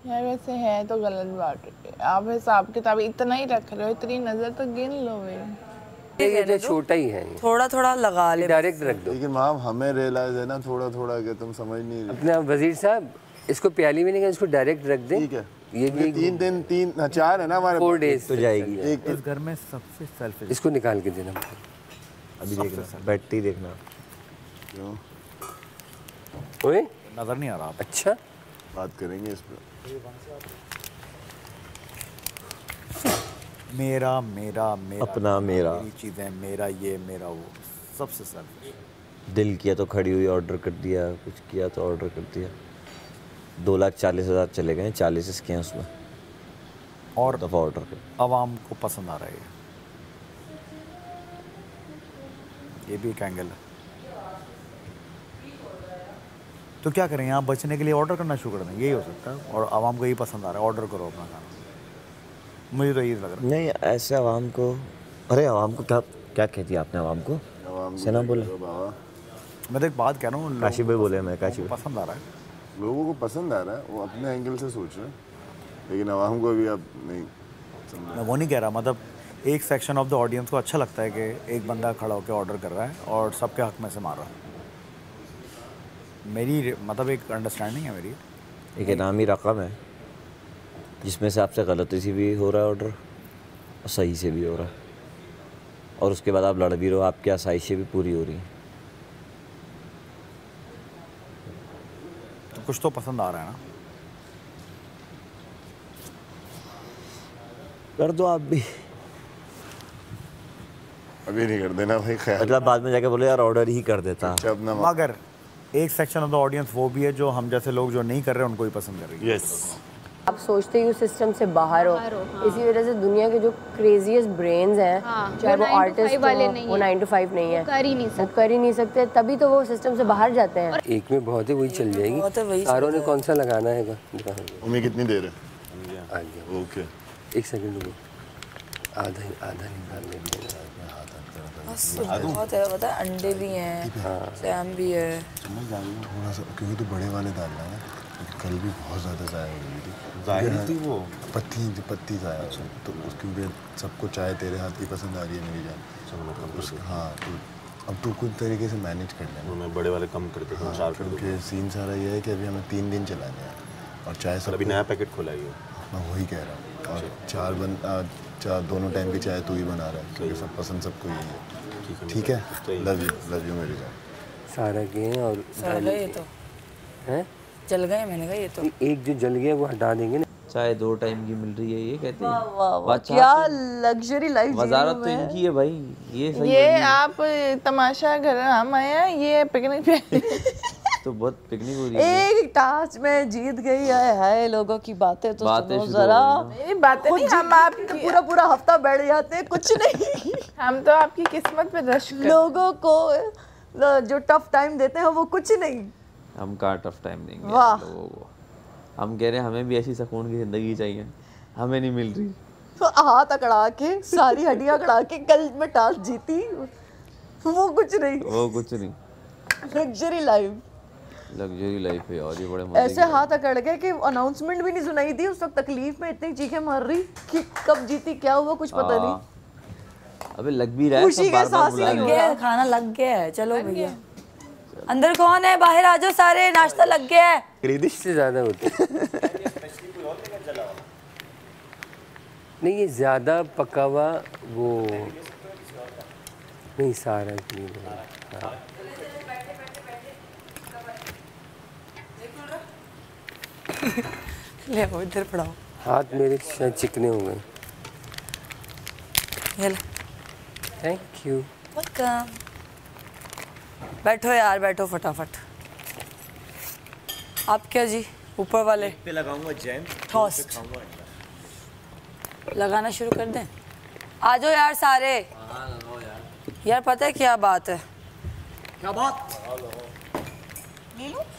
यार वैसे है तो गलत बात है। आप हिसाब किताब इतना ही रख रहे हो, इतनी नजर तो गिन लो भाई। ये तो छोटा ही है, थोड़ा थोड़ा लगा ले, डायरेक्ट रख दो। लेकिन मैम हमें रियलाइज है ना थोड़ा थोड़ा कि तुम समझ नहीं रहे। अपना वजीर साहब इसको प्याली में नहीं, इसको डायरेक्ट रख दे। ठीक है, ये भी 3 दिन 4 है ना हमारे 4 डेज तो जाएगी। एक इस घर में सबसे सेल्फिश। इसको निकाल के देना। अभी देखना, बैठते ही देखना। क्यों ओए नजर नहीं आ रहा। अच्छा बात करेंगे इस पे। मेरा मेरा मेरा अपना मेरा, मेरी चीजें, मेरा ये मेरा वो, सबसे सेल्फिश। दिल किया तो खड़ी हुई ऑर्डर कर दिया, कुछ किया तो ऑर्डर कर दिया। 2,40,000 चले गए, 40 इसके हैं उसमें, और दफा ऑर्डर कर। आवाम को पसंद आ रहा है ये भी एक एंगल है। तो क्या करें, यहाँ बचने के लिए ऑर्डर करना शुरू कर दें, यही हो सकता है। और आवाम को यही पसंद आ रहा है, ऑर्डर करो अपना खाना। मुझे तो यही लग रहा है। नहीं ऐसे आवाम को, अरे आवाम को क्या क्या कहती है आपने आवाम को? सेना बोले। मैं तो एक बात कह रहा हूँ, काशी भाई बोले, मैं काशी भाई। पसंद आ रहा है, लोगों को पसंद आ रहा है, वो अपने एंगल से सोच रहे हैं, लेकिन आवाम को भी अब नहीं समझ। मैं वो नहीं कह रहा, मतलब एक सेक्शन ऑफ द ऑडियंस को अच्छा लगता है कि एक बंदा खड़ा होकर ऑर्डर कर रहा है और सबके हक में से मार रहा है। मेरी मतलब एक अंडरस्टैंडिंग है मेरी। एक इनामी रकम है जिसमें से आपसे गलती से भी हो रहा है ऑर्डर और सही से भी हो रहा है, और उसके बाद आप लड़ भी रहे हो, आपकी आसाइशें भी पूरी हो रही हैं। तो कुछ तो पसंद आ रहा है ना। कर दो आप भी। अभी नहीं कर देना भाई, ख्याल मतलब बाद में जाके बोले यार ऑर्डर ही कर देता। अपना। मगर एक सेक्शन ऑफ द ऑडियंस वो भी है जो हम जैसे लोग जो नहीं कर रहे उनको ही पसंद कर रही है। यस, आप सोचते ही उस सिस्टम से बाहर हो, इसी वजह से दुनिया के जो क्रेजीएस्ट ब्रेन्स हैं, चाहे वो आर्टिस्ट हो, वो 9 to 5 नहीं है, वो कर ही नहीं सकते, तभी तो वो सिस्टम से बाहर जाते हैं। एक में बहुत है, वही चल जाएगी। सारों ने कौन सा लगाना है? उम्मीद कितनी देर है? आ गया। ओके, 1 सेकंड रुको, आधा निकाल लेंगे। बहुत है, पता है, अंडे भी हैं, सैम भी है। समझ आ रही है थोड़ा सा, क्योंकि तो बड़े वाले डाल रहा है, कल भी बहुत ज़्यादा ज़ाया हो गई थी। ज़ाहिर थी वो पत्ती ज़ाया, तो क्योंकि सबको चाय तेरे हाथ की पसंद आ रही है मेरी जान। हाँ, तो अब तो कुछ तरीके से मैनेज कर लेना। मैं बड़े वाले कम करके 4 कर दूँ। क्योंकि सीन सारा ये है कि अभी हमें 3 दिन चलाने हैं और चाय सब अभी नया पैकेट खोला है। मैं वही कह रहा हूँ, और 4 दोनों टाइम की चाय तू ही बना रहा है, क्योंकि सब पसंद सबको यही है। ठीक है, लव यू मेरी जान। सारा गए और ये तो हैं, जल गए। मैंने कहा ये तो एक जो जल गया वो हटा देंगे ना। चाय 2 टाइम की मिल रही है, ये कहते हैं। वाह, क्या लग्जरी लाइफ वजारत तो इनकी है भाई, ये सही ये आप तमाशा घर हम आए, ये पिकनिक पे तो बहुत पिकनिक हो रही है। एक टास्क में जीत गई है। हाय, लोगों की बातें तो बातें सुनो शुरू जरा। हो गई ये बातें नहीं, हम आपकी पूरा हफ्ता बैठ जाते हैं, कुछ नहीं। हम तो आपकी किस्मत पे रश कर। लोगों को जो टफ टाइम देते हैं वो कुछ नहीं। हम कहाँ टफ टाइम देंगे वाह। लोगों को। हम कह रहे हैं हमें भी ऐसी सुकून की ज़िंदगी चाहिए, हमें नहीं मिल रही। तो हाथ अकड़ा के, सारी हड्डियां अकड़ा के कल मैं टास्क जीती, वो कुछ नहीं। लग्जरी लाइफ है यार, ये बड़े मजे ऐसे हाथ अकड़ के कि अनाउंसमेंट भी नहीं सुनाई थी उस वक्त, तकलीफ में इतनी चीखें मार रही कि कब जीती क्या हुआ कुछ पता नहीं। अबे लग भी रहा है, खुशी सब के बार-बार सांस ही बुला नहीं रहे हो हैं। रहा। खाना लग गया है। चलो भैया, अंदर कौन है? बाहर आ जाओ सारे, नाश्ता लग गया है। क्रेडिट से ज़्यादा होते नहीं, ये ज़्यादा पका हुआ वो नहीं, सारा नहीं। हाँ। ले वो इधर पड़ाओ। हाथ मेरे शायद चिकने हो गए। ये ले। Thank you. वेलकम। बैठो यार, बैठो फटाफट। आप क्या जी, ऊपर वाले पे लगाऊंगा जैम, टोस्ट लगाना शुरू कर दें? आ जाओ यार सारे। यार पता है क्या बात है? क्या बात?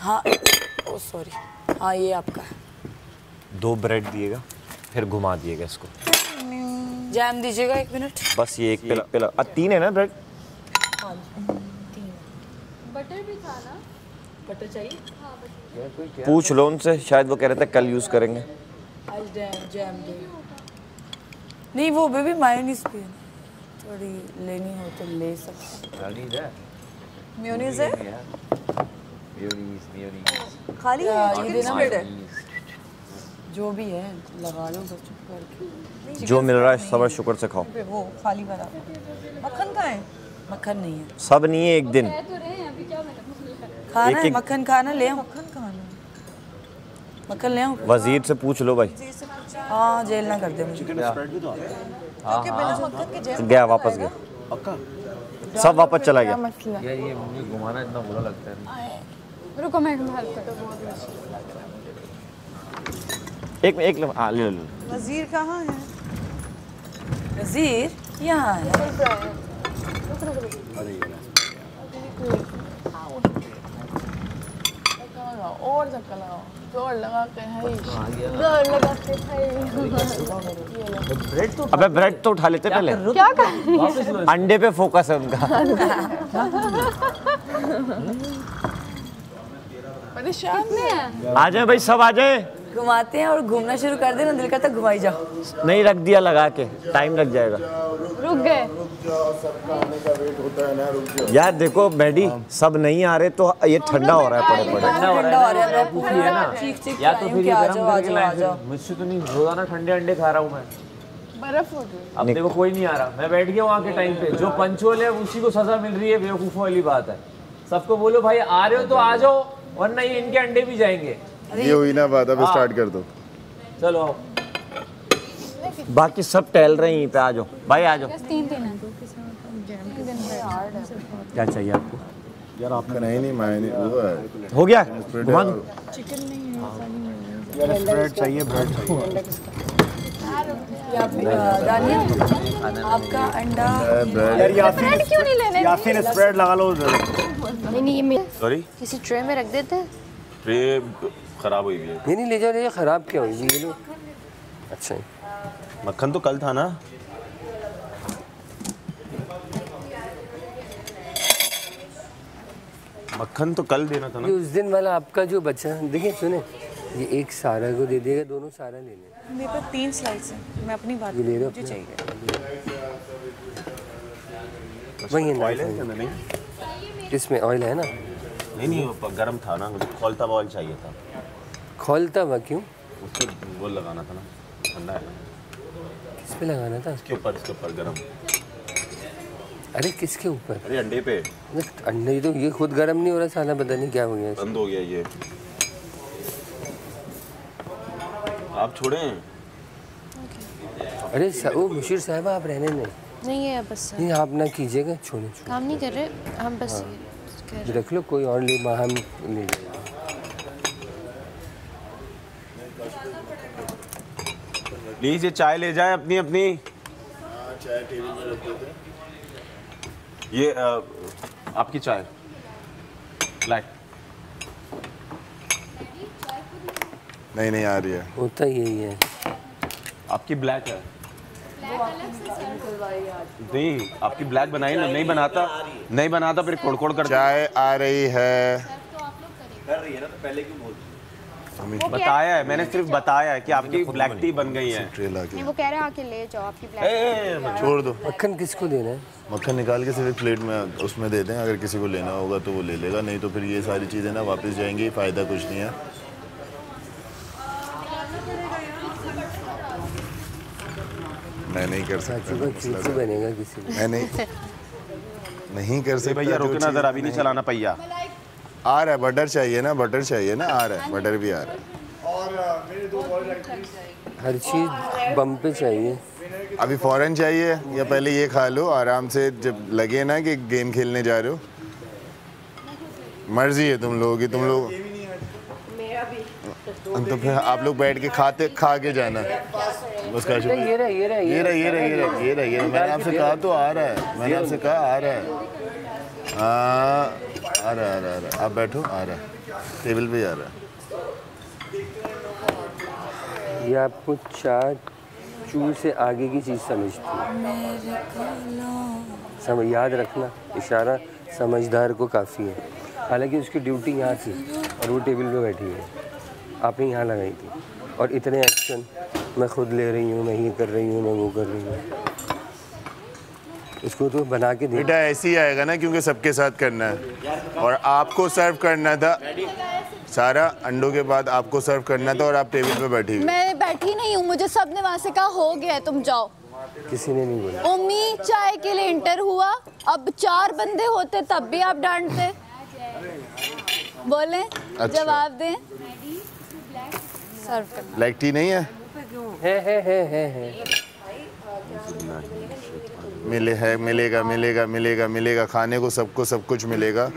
हाँ, ओ सॉरी, हाँ ये आपका है। 2 ब्रेड दिएगा, फिर घुमा दिएगा इसको। जैम दीजिएगा 1 मिनट। बस ये एक पिला 3 है ना ब्रेड? बटर भी था ना? बटर चाहिए? पूछ लो उनसे, शायद वो कह रहे थे कल यूज़ करेंगे। आज जैम दे। नहीं वो बेबी मायोनीज भी थोड़ी लेनी हो तो ले सकते हैं। मेयोनीज है? खाली ये देना बेटा। जो भी है लगा लो बस चुप करके। जो मिल रहा है सबर शुक्र से खाओ। वो खाली वाला मक्खन कहाँ है? मक्खन नहीं है। सब नहीं है एक दिन। खाना है एक- मक्खन खाना ले आओ। मक्खन कहाँ है? मक्खन ले आओ। वजीर से पूछ लो भाई। हाँ जेल ना कर दे मुझे। क्योंकि बिना मक्खन के जेल गया, वापस गया, सब वापस चला गया। मसला यार ये मुझे घुमाना इतना बुरा लगता है। रुको मैं हेल्प करता एक ले लो। वजीर कहाँ है? वजीर यहाँ है। और धक्का लगाओ, जोर लगा के है जोर लगा के है। अबे ब्रेड तो उठा लेते पहले। क्या कर अंडे पे फोकस है उनका। परेशान है। आ जाए भाई, सब आ जाए। घुमाते हैं और घूमना शुरू कर देना, दिल करता घुमाई जाओ। नहीं रख दिया लगा के, टाइम लग जाएगा। रुक गए। यार देखो मैडी, सब नहीं आ रहे तो ये ठंडा हो रहा है पड़े पड़े। ठंडा हो रहा है। पूछी है ना, चीख या तो फिर ये आ गरम जाओ आ करके जाओ लाए आ जाओ। फिर। मुझसे तो नहीं, रोजाना ठंडे अंडे खा रहा हूँ मैं। बर्फ उठ रही। अब देखो कोई नहीं आ रहा, मैं बैठ गया वहाँ के टाइम पे। जो पंचोल है उसी को सजा मिल रही है, बेवकूफों वाली बात है। सबको बोलो भाई आ रहे हो तो आ जाओ, वरना ये इनके अंडे भी जाएंगे। ये हुई ना बात, अब स्टार्ट कर दो। चलो आओ। बाकी सब टहल रहे हैं यहीं पे, आ जाओ भाई आ जाओ। क्या चाहिए आपको? यार आपका नहीं मायने वो है। हो गया, घुमा दो। ब्रेड चाहिए, ब्रेड चाहिए। दानिया आपका अंडा। यार यासीन स्प्रेड लगा लो। नहीं ये मेरे सॉरी, किसी ट्रे में रख देते हैं। ट्रे खराब हुई है। नहीं ले जाओ, खराब क्या हुई ये लो। अच्छा मक्खन तो कल था ना। मक्खन तो कल देना था ना। ये उस दिन वाला आपका जो बचा, देखिए सुने, ये एक सारा को दे देगा, दोनों सारा ले लें। मेरे पास 3 स्लाइस है, मैं अपनी बात ये ले रहे हो मुझे अपना? चाहिए। वही है ऑयल है इसके अंदर? नहीं इसमें ऑयल है ना? नहीं वो गर्म था ना, मुझे खोलता हुआ ऑयल चाहिए था। खोलता हुआ क्यों? उसको वो लगाना था ना, ठंडा है ना। किस पे लगाना था? इसके ऊपर गर्म। अरे किसके ऊपर? अरे अंडे पे। अंडे तो ये खुद गर्म नहीं हो रहा साला, पता नहीं क्या हो गया। बंद हो गया ये। आप छोड़ें। अरे वो मुशीर साहब आप रहने दें। नहीं है बस नहीं आप ना कीजिएगा, छोड़े काम नहीं कर रहे हम, बस कर रहे। रख लो, कोई और ले, हम ले जाएंगे। प्लीज ये चाय ले जाए अपनी अपनी। चाय टेबल में रख देते हैं। ये आपकी चाय ब्लैक। नहीं आ रही है। होता यही है। आपकी ब्लैक है। नहीं आपकी ब्लैक बनाई ना, नहीं बनाता फिर कोड़ कर। चाय आ रही है। कर रही है ना, तो पहले क्यों बोल? बताया है मैंने, सिर्फ बताया है कि आपकी ब्लैक टी बन गई है। नहीं वो कह रहे हैं आके ले जाओ आपकी ब्लैक। छोड़ दो। मक्खन किसको देना है? मक्खन निकाल के सिर्फ प्लेट में उसमें दे दें, अगर किसी को लेना होगा तो वो ले लेगा, नहीं तो फिर ये सारी चीज़ें ना वापस जाएंगी, फ़ायदा कुछ नहीं है। मैं नहीं कर सकता। बनेगा किसी मैं नहीं कर सकता। भैया रोकना जरा, अभी नहीं चलाना पहिया। आ रहा है बटर चाहिए ना, बटर चाहिए ना, आ रहा है बटर भी आ रहा है। हर चीज़ बम पे चाहिए। अभी फ़ौरन चाहिए या पहले ये खा लो आराम से, जब लगे ना कि गेम खेलने जा रहे हो। मर्जी है तुम लोगों की, तुम लोग तो फिर आप लोग बैठ के खा के जाना। उसका ये रहा मैंने आपसे कहा तो आ रहा है, मैंने आपसे कहा आ रहा है। आ रहा आप बैठो, आ रहा है टेबल पे आ रहा है। ये आपको चार चूर से आगे की चीज़ समझती है। याद रखना, इशारा समझदार को काफ़ी है। हालांकि उसकी ड्यूटी यहाँ थी और वो टेबल पे बैठी है, आपने यहाँ लगाई थी। और इतने एक्शन मैं खुद ले रही हूँ, मैं ये कर रही हूँ, मैं वो कर रही हूँ। इसको तो बना के दे। बेटा ऐसे ही आएगा ना, क्योंकि सबके साथ करना है और आपको सर्व करना था सारा। अंडों के बाद आपको सर्व करना था और आप टेबल पे बैठी हुई। मैं बैठी नहीं हूँ, मुझे सबने वहाँ से कहा हो गया है, तुम जाओ। किसी ने नहीं बोला। उम्मी चाय के लिए इंटर हुआ, अब 4 बंदे होते तब भी आप डांटते। बोले अच्छा। जवाब दें। सर्व करना। ब्लैक टी नहीं है? मिले है, मिलेगा मिलेगा मिलेगा मिलेगा, खाने को सबको सब कुछ मिलेगा।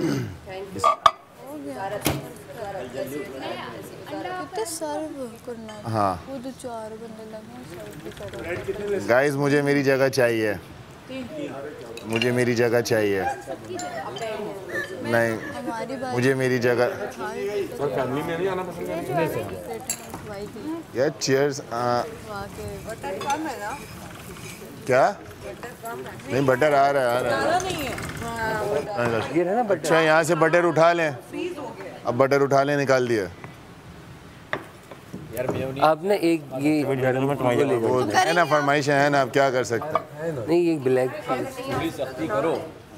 सर्व करना। हाँ वो तो 4 बंदे लगे। गाइस, मुझे मेरी जगह चाहिए, मुझे मेरी जगह चाहिए। नहीं, मुझे मेरी जगह। फैमिली में नहीं आना पसंद है यार चीयर्स। क्या? नहीं, बटर आ रहा है, अच्छा यहाँ से बटर उठा लें। अब बटर उठा लें, निकाल दिया आपने। एक ये वो है ना, फरमाइश है ना, आप क्या कर सकते हैं। नहीं, ये ब्लैक सख्ती करो।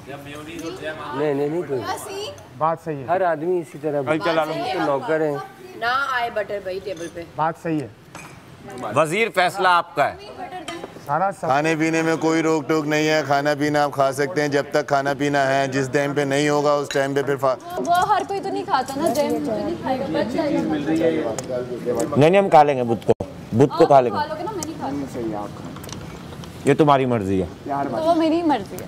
नहीं कोई बात सही है। हर आदमी इसी तरह चला लो नौकर है ना आए बटर भाई टेबल पे। बात सही है। वजीर फैसला आपका है। सारा खाने पीने में कोई रोक टोक नहीं है, खाना पीना आप खा सकते हैं जब तक खाना पीना है। जिस टाइम पे नहीं होगा उस टाइम पे फिर वो हर कोई तो नहीं खाता ना, जैम तो नहीं खाएगा, बच जाएगा। नहीं हम खा लेंगे, बुध को खा लेंगे। खा लोगे ना, मैं नहीं खाती। ये तुम्हारी मर्जी है। तो वो मेरी मर्जी है।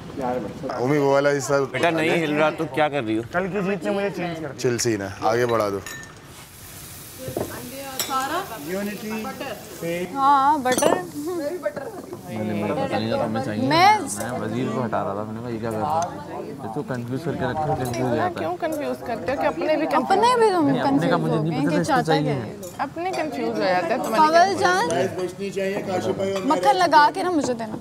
उम्मी वो वाला हिस्सा बेटा नहीं हिल रहा तो क्या कर रही हो? कल की जीत ने मुझे चेंज कर चिल सीन है, आगे बढ़ा दो। हाँ बटर। मैं वजीर को हटा रहा था, मैंने कहा ये क्या कर रहा है, तो कंफ्यूज करके रखो, कंफ्यूज हो जाता है। क्यों कंफ्यूज करते हो कि अपने भी तुम अपने का मुझे नहीं पता, इसको चाहिए। अपने कंफ्यूज हो जाते हैं। पागल जान, मक्खन लगा के ना मुझे देना।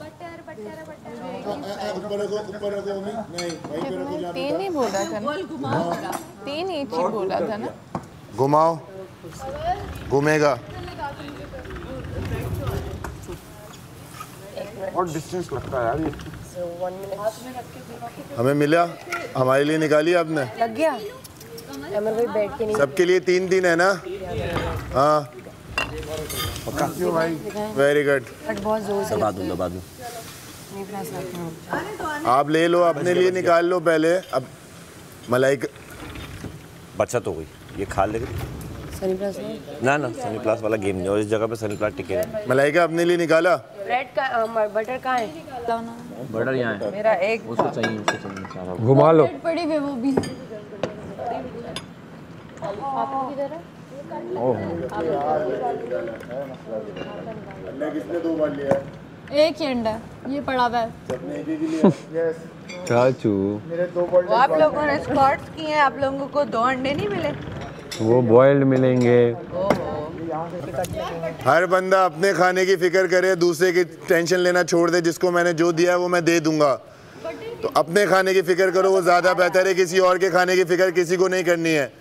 3 ही बोला था ना, 3 ही बोला था ना। घुमाओ, घूमेगा। और डिस्टेंस लगता है यार ये। हमें मिला, हमारे लिए निकाली आपने। लग गया। अमर भाई बैठ के नहीं। सबके लिए 3 है ना? हाँ वेरी गुड। बहुत जोर से दबा दूं। आप ले लो, अपने लिए निकाल लो पहले। अब मलाई बचत हो गई, ये खा लेंगे। सनी प्लस ना सनी प्लस वाला गेम नहीं, और इस जगह पे सनी प्लस टिके हैं। मलाइका अपने लिए निकाला। ब्रेड का बटर कहाँ है? बटर यहाँ है। मेरा एक उसको चाहिए सारा। घुमा लो। पड़ी हुई वो भी। किसने 2 बार लिया? एक ही अंडा ये पड़ा हुआ है। चाचू आप लोगों ने स्क्वाट्स किए हैं, आप लोगों को 2 अंडे नहीं मिले? वो बॉइल्ड मिलेंगे। हर बंदा अपने खाने की फिक्र करे, दूसरे की टेंशन लेना छोड़ दे। जिसको मैंने जो दिया है वो मैं दे दूंगा। तो अपने खाने की फिक्र करो, वो ज़्यादा बेहतर है। किसी और के खाने की फिक्र किसी को नहीं करनी है।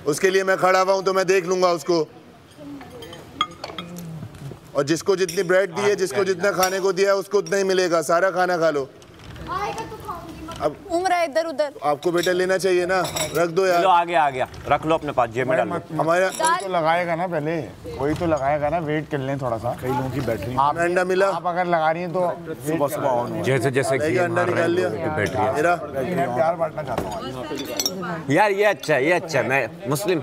उसके लिए मैं खड़ा हुआ हूँ तो मैं देख लूँगा उसको। और जिसको जितनी ब्रेड दी है, जिसको जितना खाने को दिया है, उसको उतना ही मिलेगा। सारा खाना खा लो। अब घूम रहा है इधर उधर। आपको बेटा लेना चाहिए ना, रख दो यार। आ गया रख लो अपने पास, जेब में डाल लो। हमारा कोई तो लगाएगा ना, पहले कोई तो लगाएगा ना। वेट कर लें थोड़ा सा, कई लोगों की बैटरी। आप अंडा मिला, आप अगर लगा रही हैं तो सुबह ऑन हो। जैसे अंडा निकाल लिया। मेरा मैं प्यार बांटना चाहता हूँ यार, ये अच्छा है। मैं मुस्लिम,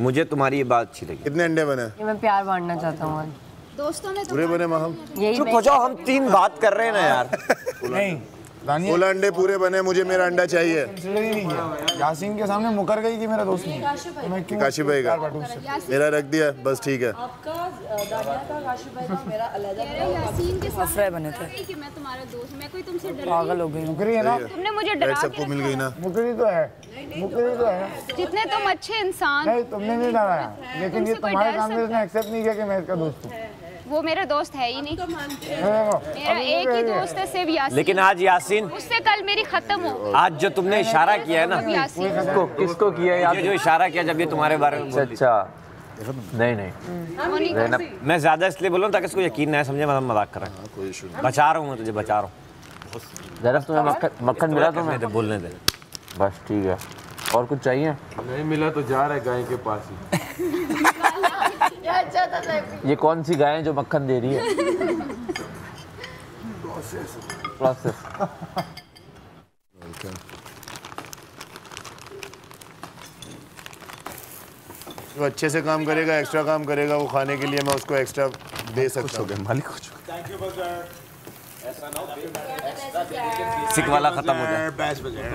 मुझे तुम्हारी ये बात अच्छी लगी। कितने अंडे बने? मैं प्यार बांटना चाहता हूँ। दोस्तों ने पूरे बने महम? चुप हो जाओ, हम 3 बात कर रहे हैं ना यार। नहीं 16 अंडे पूरे बने, मुझे मेरा अंडा चाहिए। कंसीडर ही नहीं किया। यासीन के सामने मुकर गई कि मेरा दोस्त नहीं है, तो मैं क्यों काशिफ भाई का मेरा रख दिया, बस ठीक है। आपका दानिया का काशिफ भाई का मेरा अलग यासीन के साथ अफरा बने थे कि मैं तुम्हारा दोस्त, मैं कोई तुमसे डर पागल हो गई। मुकरी है ना, तुमने मुझे ब्रेड डरा सबको मिल गई ना। मुकरी तो है, मुकरी तो है। जितने तुम अच्छे इंसान। नहीं तुमने नहीं डराया, लेकिन ये तुमसे कोई तुम्हारे डर सामने सकता उसने एक्सेप्ट नहीं किया कि मैं इसका दोस्त हूँ। वो मेरा दोस्त है ही नहीं, मेरा एक ही दोस्त है सिर्फ यासीन। लेकिन आज यासीन, उससे कल मेरी खत्म हो। आज जो तुमने इशारा किया है ना, किसको किया यार? जो इशारा किया जब ये तुम्हारे बारे में बोली। अच्छा नहीं मैं ज्यादा इसलिए बोल रहा हूँ ताकि इसको यकीन ना समझे मैं मजाक कर रहा हूँ। बचा रहा हूँ मैं तुझे, बचा रहा हूँ। जरा तुम्हें मक्खन मिला तो मैं बोलने दे बस। ठीक है, और कुछ चाहिए? नहीं मिला तो जा रहा है गाय के पास ही। ये कौन सी गाय है जो मक्खन दे रही है? प्रोसेस। वो अच्छे से काम करेगा, एक्स्ट्रा काम करेगा, वो खाने के लिए मैं उसको एक्स्ट्रा दे सकता हूँ। मालिक हो चुका। सिक वाला खत्म हो जाए।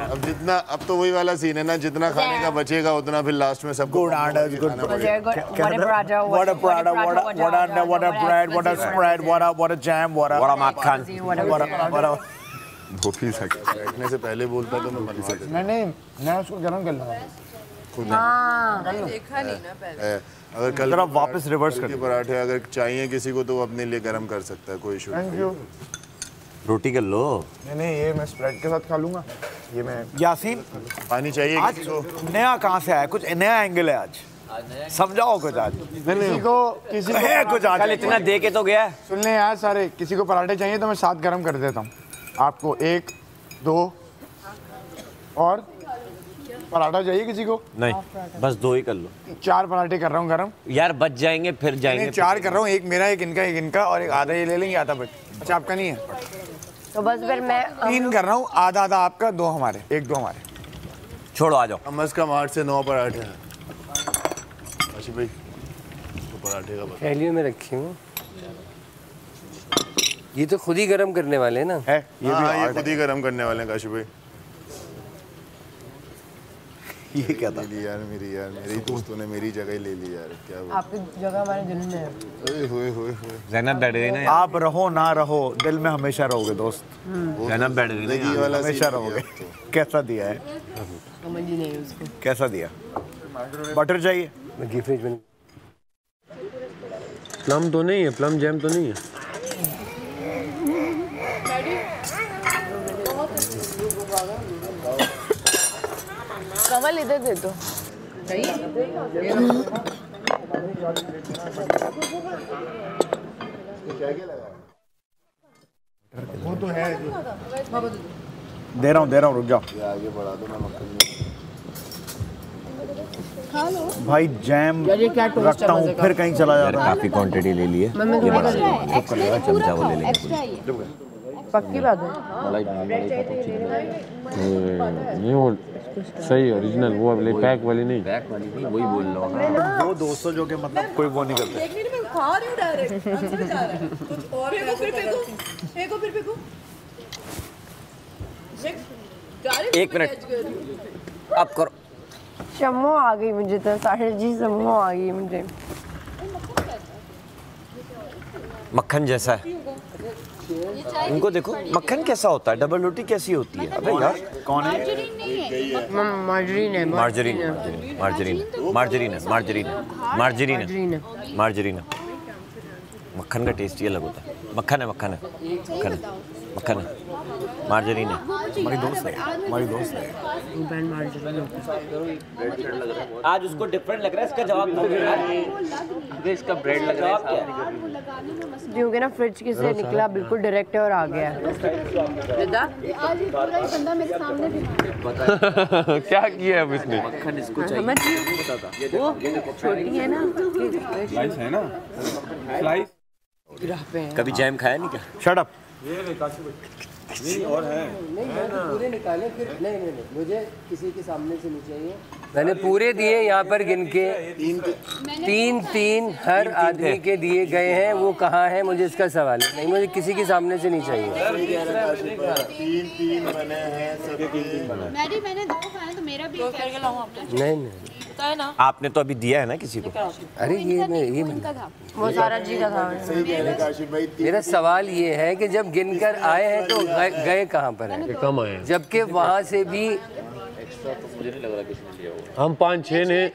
अब जितना, अब तो वही वाला सीन है ना, जितना खाने का बचेगा उतना फिर लास्ट में सबको बैठने से पहले बोलता तो मैं बता देता। मैं उसको गरम कर लूँगा। देखा नहीं ना पहले। अगर कल आप वापस रिवर्स कर पराठे अगर चाहिए किसी को तो वो अपने लिए गरम कर सकता है, कोई इशू नहीं। रोटी कर लो। नहीं ये मैं स्प्रेड के साथ खा लूँगा। ये मैं यासीन, पानी चाहिए आज नया कहाँ से आया? कुछ नया एंगल है आज, समझाओ कुछ आज। किसी को है कुछ आज? कल इतना दे के तो गया। सुन ले यार सारे, किसी को पराठे चाहिए तो मैं 7 गरम कर देता हूँ आपको। 1 2 और पराठा चाहिए किसी को? नहीं, बस 2 ही कर लो। 4 पराठे कर रहा हूँ गरम। यार बच जाएंगे फिर जाएंगे। 4 कर रहा हूँ, एक मेरा, एक इनका और एक आधा ये ले लेंगे, आधा बच। अच्छा आपका नहीं है तो बस फिर मैं 3 कर रहा हूँ, आधा आधा आपका, 2 हमारे, 1 2 हमारे। छोड़ो आ जाओ। कम से कम 8 से 9 पराठे हैं। अच्छा भाई इसको पराठे का बता। थैलियों में रखी हूँ। ये तो खुद ही गरम करने वाले हैं ना? है ये खुद ही गरम करने वाले हैं काशिफ भाई। ये क्या था? यार मेरी दोस्तों ने मेरी जगह ही ले ली यार। क्या आपकी जगह हमारे दिल में है। ज़ैनब बैठ गई ना। आप रहो ना रहो, दिल में हमेशा रहोगे दोस्त। ज़ैनब बैठ गई ना, हमेशा रहोगे। कैसा दिया है? समझ ही नहीं उसको। कैसा दिया? बटर चाहिए? मैं फ्रिज में। प्लम तो नहीं है, प्लम जैम तो नहीं है। कमल इधर दे दो। वो तो है। दे रहा हूँ रुक जाओ। आगे बढ़ा दो मैं मक्खन भाई जैम रखता हूँ फिर कहीं चला जाता है। काफी क्वांटिटी ले ली है। ये बड़ा चमचा वो ले लेंगे। पक्की बात है। नहीं वो सही ओरिजिनल, वो वाली पैक वाली नहीं। पैक वाली नहीं, वही बोल रहा हूँ। वो दोस्तों जो के मतलब कोई वो नहीं करते। एक मिनट में खा रही हूँ डायरेक्ट, अंदर में जा रहा है कुछ और। फेंको। एक मिनट अब करो। शम्मो आ गई मुझे तो, साहिर जी शम्मो आ गई मुझे। मक्खन जैसा है। इनको देखो मक्खन कैसा होता है, डबल रोटी कैसी होती है। अबे यार कौन है? मार्जरीन। मक्खन का टेस्ट ही अलग होता है। मक्खन है मार्जरीन है। हमारी दोस्त है। आज उसको डिफरेंट लग रहा है, इसका जवाब दो। इसका ब्रेड लग रहा है। जो कि ना फ्रिज के से निकला बिल्कुल डायरेक्ट और आ गया। बंदा मेरे सामने भी क्या किया अब इसने? मक्खन इसको चाहिए। वो छोटी है ना, स्लाइस है ना, स्लाइस। कभी जैम खाया नहीं क्या? Shut up. नहीं और है पूरे निकाले फिर। नहीं मुझे किसी के सामने से नहीं चाहिए। मैंने पूरे दिए यहाँ पर गिन के। 3 हर आदमी के दिए गए हैं। वो कहाँ है मुझे इसका सवाल है। नहीं मुझे किसी के सामने से नहीं चाहिए। 3 बने हैं सब। मैंने 2 खाए तो मेरा भी नहीं आपने तो अभी दिया है ना किसी को। अरे ये वो सारा जी का था। मेरा सवाल ये है कि जब गिनकर आए हैं तो गए कहाँ पर हैं? कम आए, जबकि वहाँ से भी मुझे नहीं लग रहा किसी ने लिया होगा। हम 5-6 ने,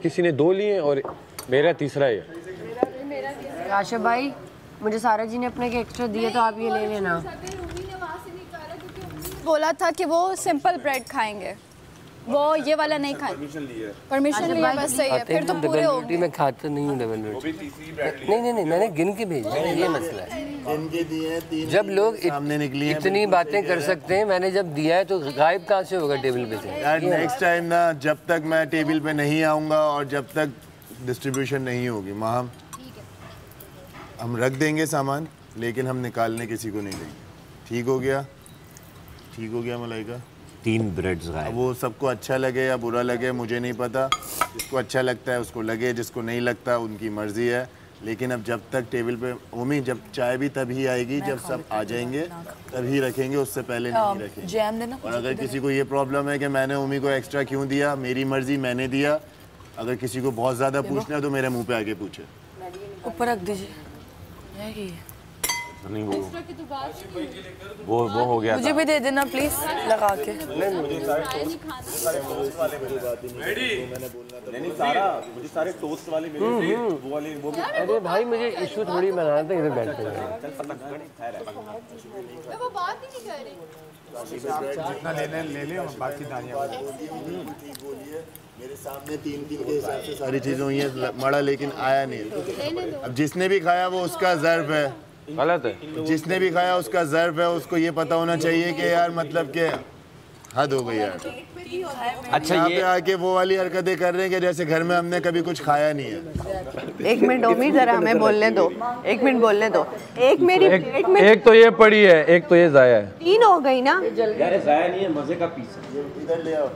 किसी ने 2 लिए और मेरा तीसरा है। आशिफ भाई, मुझे सारा जी ने अपने के एक्स्ट्रा दिए तो आप ये ले लेना। बोला था कि वो सिंपल ब्रेड खाएंगे, वो ये वाला नहीं खाएंगे। परमिशन लिया बस, सही है। फिर तो पूरे हो गए। मैं खाता नहीं हूँ डबल रोटी। नहीं, मैंने गिन के भेजा है, ये मसला है। गिन के दिए, जब लोग सामने निकली इतनी बातें कर सकते हैं, मैंने जब दिया है तो गायब कहाँ से होगा टेबल पे से? यार नेक्स्ट टाइम ना, जब तक मैं टेबल पे नहीं आऊँगा और जब तक डिस्ट्रीब्यूशन नहीं होगी, माहम हम रख देंगे सामान, लेकिन हम निकालने किसी को नहीं देंगे। ठीक हो गया? ठीक हो गया मलाइका? 3 ब्रेड्स गायब। वो सबको अच्छा लगे या बुरा लगे मुझे नहीं पता, जिसको अच्छा लगता है उसको लगे, जिसको नहीं लगता उनकी मर्जी है। लेकिन अब जब तक टेबल पे उम्मीद, जब चाय भी तभी आएगी जब सब आ जाएंगे तभी रखेंगे, उससे पहले नहीं रखेंगे। और अगर किसी को ये प्रॉब्लम है कि मैंने उम्मीद को एक्स्ट्रा क्यों दिया, मेरी मर्जी, मैंने दिया। अगर किसी को बहुत ज़्यादा पूछना है तो मेरे मुँह पे आके पूछे। ऊपर रख दीजिए। नहीं वो हो गया। मुझे भी दे देना प्लीज, लगा के। नहीं सारा, मुझे सारे टोस्ट वाले मिले थे, वो वाले वो भी। अरे भाई मुझे इशू थोड़ी बनाना था, इधर बैठते हैं। वो बात ही नहीं कर रही। जितना लेने ले ले, बाकी दानियाँ मेरे सामने 3-3 के हिसाब से सारी चीज़ें हुई हैं मड़ा, लेकिन आया नहीं। अब जिसने भी खाया वो उसका ज़र्फ है। गलत है। जिसने भी खाया उसका ज़र्फ है, उसको ये पता होना चाहिए कि यार मतलब कि हद हो गई यार। अच्छा यहाँ ये पे आके वो वाली हरकतें कर रहे हैं कि जैसे घर में हमने कभी कुछ खाया नहीं है। 1 मिनट ओमी, जरा हमें बोलने दो। 1 मिनट बोलने दो। एक मेरी प्लेट में एक तो ये पड़ी है, एक तो ये जाया है। 3 हो गई ना। यार जाया नहीं है, मजे का पीस है। इधर ले आओ।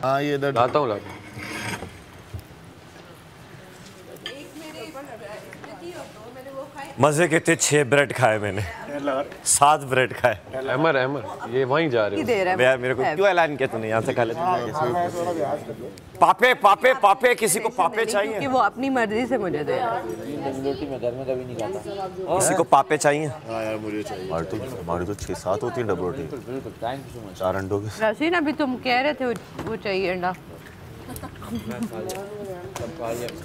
हाँ ये इधर लाता हूँ, लाता हूँ। मजे के थे 6 ब्रेड खाए मैंने, 7 ब्रेड खाए। अमर ये वहीं जा रहे हो यार मेरे को क्यों ऐलान किया तूने? यहाँ से खा लेते। पापे पापे पापे, किसी को पापे चाहिए? कि वो अपनी मर्जी से मुझे दे रहा है। मैं घर में कभी नहीं खाता। किसी को पापे चाहिए? हाँ यार मुझे चाहिए। हमारी तो 6-7 होती है डबल रोटी, 4 अंडों के। रसीन अभी तुम कह रहे थे वो चाहिए अंडा।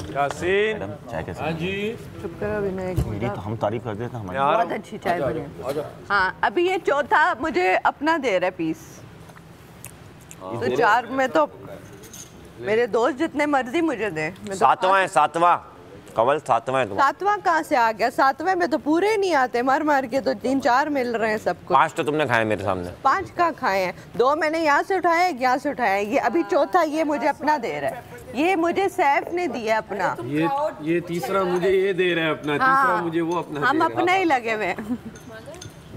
यासीन चाय कैसे? हाँ जी। चुप करो, अभी मैं एक मेरी तो हम तारीफ कर देते हैं हमारी। बहुत अच्छी चाय बनी। हाँ अभी ये चौथा मुझे अपना दे रहा है पीस, तो 4 में तो मेरे दोस्त जितने मर्जी मुझे दे। 7वां है, 7वां कवल, 7वां है तुम्हारा। 7वां कहाँ से आ गया? 7वें में तो पूरे नहीं आते, मार के तो 3-4 मिल रहे हैं सबको। 5 तो तुमने खाए मेरे सामने। 5 का खाए हैं, 2 मैंने यहाँ से उठाया, 1 यहाँ से उठाया। ये अभी चौथा ये मुझे अपना दे रहा है। ये मुझे सैफ ने दिया अपना। ये तीसरा मुझे ये दे रहा है अपना। हाँ, तीसरा मुझे वो अपना। हम अपना ही लगे हुए।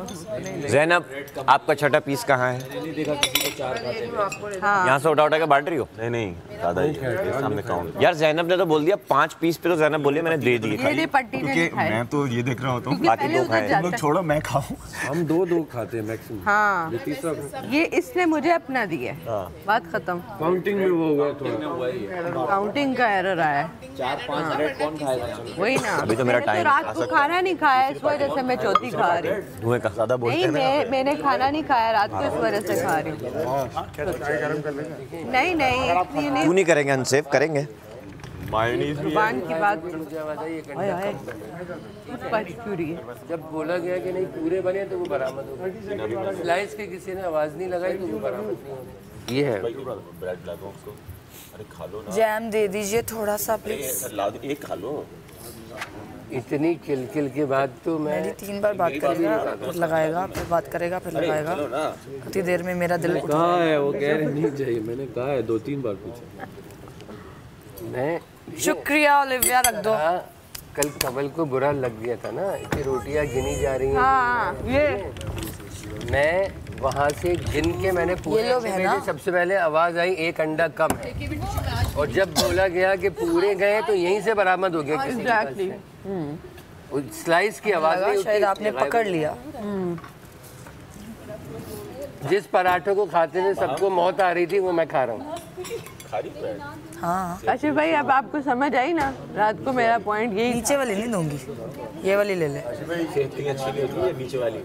ज़ैनब आपका छठा पीस कहाँ है? हाँ। यहाँ से उठा के बांट रही हो? नहीं दादा सामने काउंट। यार ज़ैनब ने तो बोल दिया 5 पीस पे, तो ज़ैनब बोली मैंने दे दिए। ये पट्टी ने खाए। मैं तो ये देख रहा होता हूँ, बाकी 2 खाए। तुम लोग छोड़ो मैं खाऊं। हम 2 खाते हैं मैक्सिमम। हाँ तीसरा ये इसने मुझे अपना दिया, बात खत्म। काउंटिंग में वो हुआ थोड़ा। काउंटिंग का एरर आया। 4-5 ब्रेड कौन खाएगा? वही ना, अभी तो मेरा मैंने टाइम। रात को खाना नहीं खाया, इस वजह से मैं चौथी खा रही हूँ। धुएं का ज़्यादा नहीं मैंने खाना नहीं खाया रात को, इस वजह से खा रही हूँ। नहीं इसलिए क्यों नहीं करेंगे? अनसेफ करेंगे। जुबान की बात। जब बोला गया कि नहीं पूरे बने तो वो बरामद हो गए। स्लाइस के किसी ने आवाज नहीं लगाई तो वो बरामद नहीं होने। ये है ब्रेड ला दो उसको। अरे खा लो ना। जैम दे दीजिए थोड़ा सा प्लीज। ला दो, एक खा लो। इतनी किलकिल के बाद तो मेरी 3 बार बात करेगा, फिर लगाएगा, फिर बात करेगा, फिर लगाएगा। उतनी देर में मेरा दिल कहाँ है? वो कह रहे नहीं चाहिए, मैंने कहा है 2-3 बार पूछा। मैं शुक्रिया ओलिविया, रख दो। कल कमल को बुरा लग गया था ना कि रोटियां गिनी जा रही हैं। हाँ ये मैं वहाँ से गिन के मैंने पूरे सबसे पहले आवाज आई 1 अंडा कम है, और जब बोला गया कि पूरे गए तो यहीं से बरामद हो गया। एग्जैक्टली स्लाइस की आवाज शायद आपने पकड़ लिया। जिस पराठों को खाते हुए सबको मौत आ रही थी वो मैं खा रहा हूँ। हाँ आशिफ भाई अब आपको समझ आई ना, रात को मेरा पॉइंट यही। नीचे वाली नहीं दूंगी, ये वाली ले ले। सेहत अच्छी नहीं होती है नीचे वाली।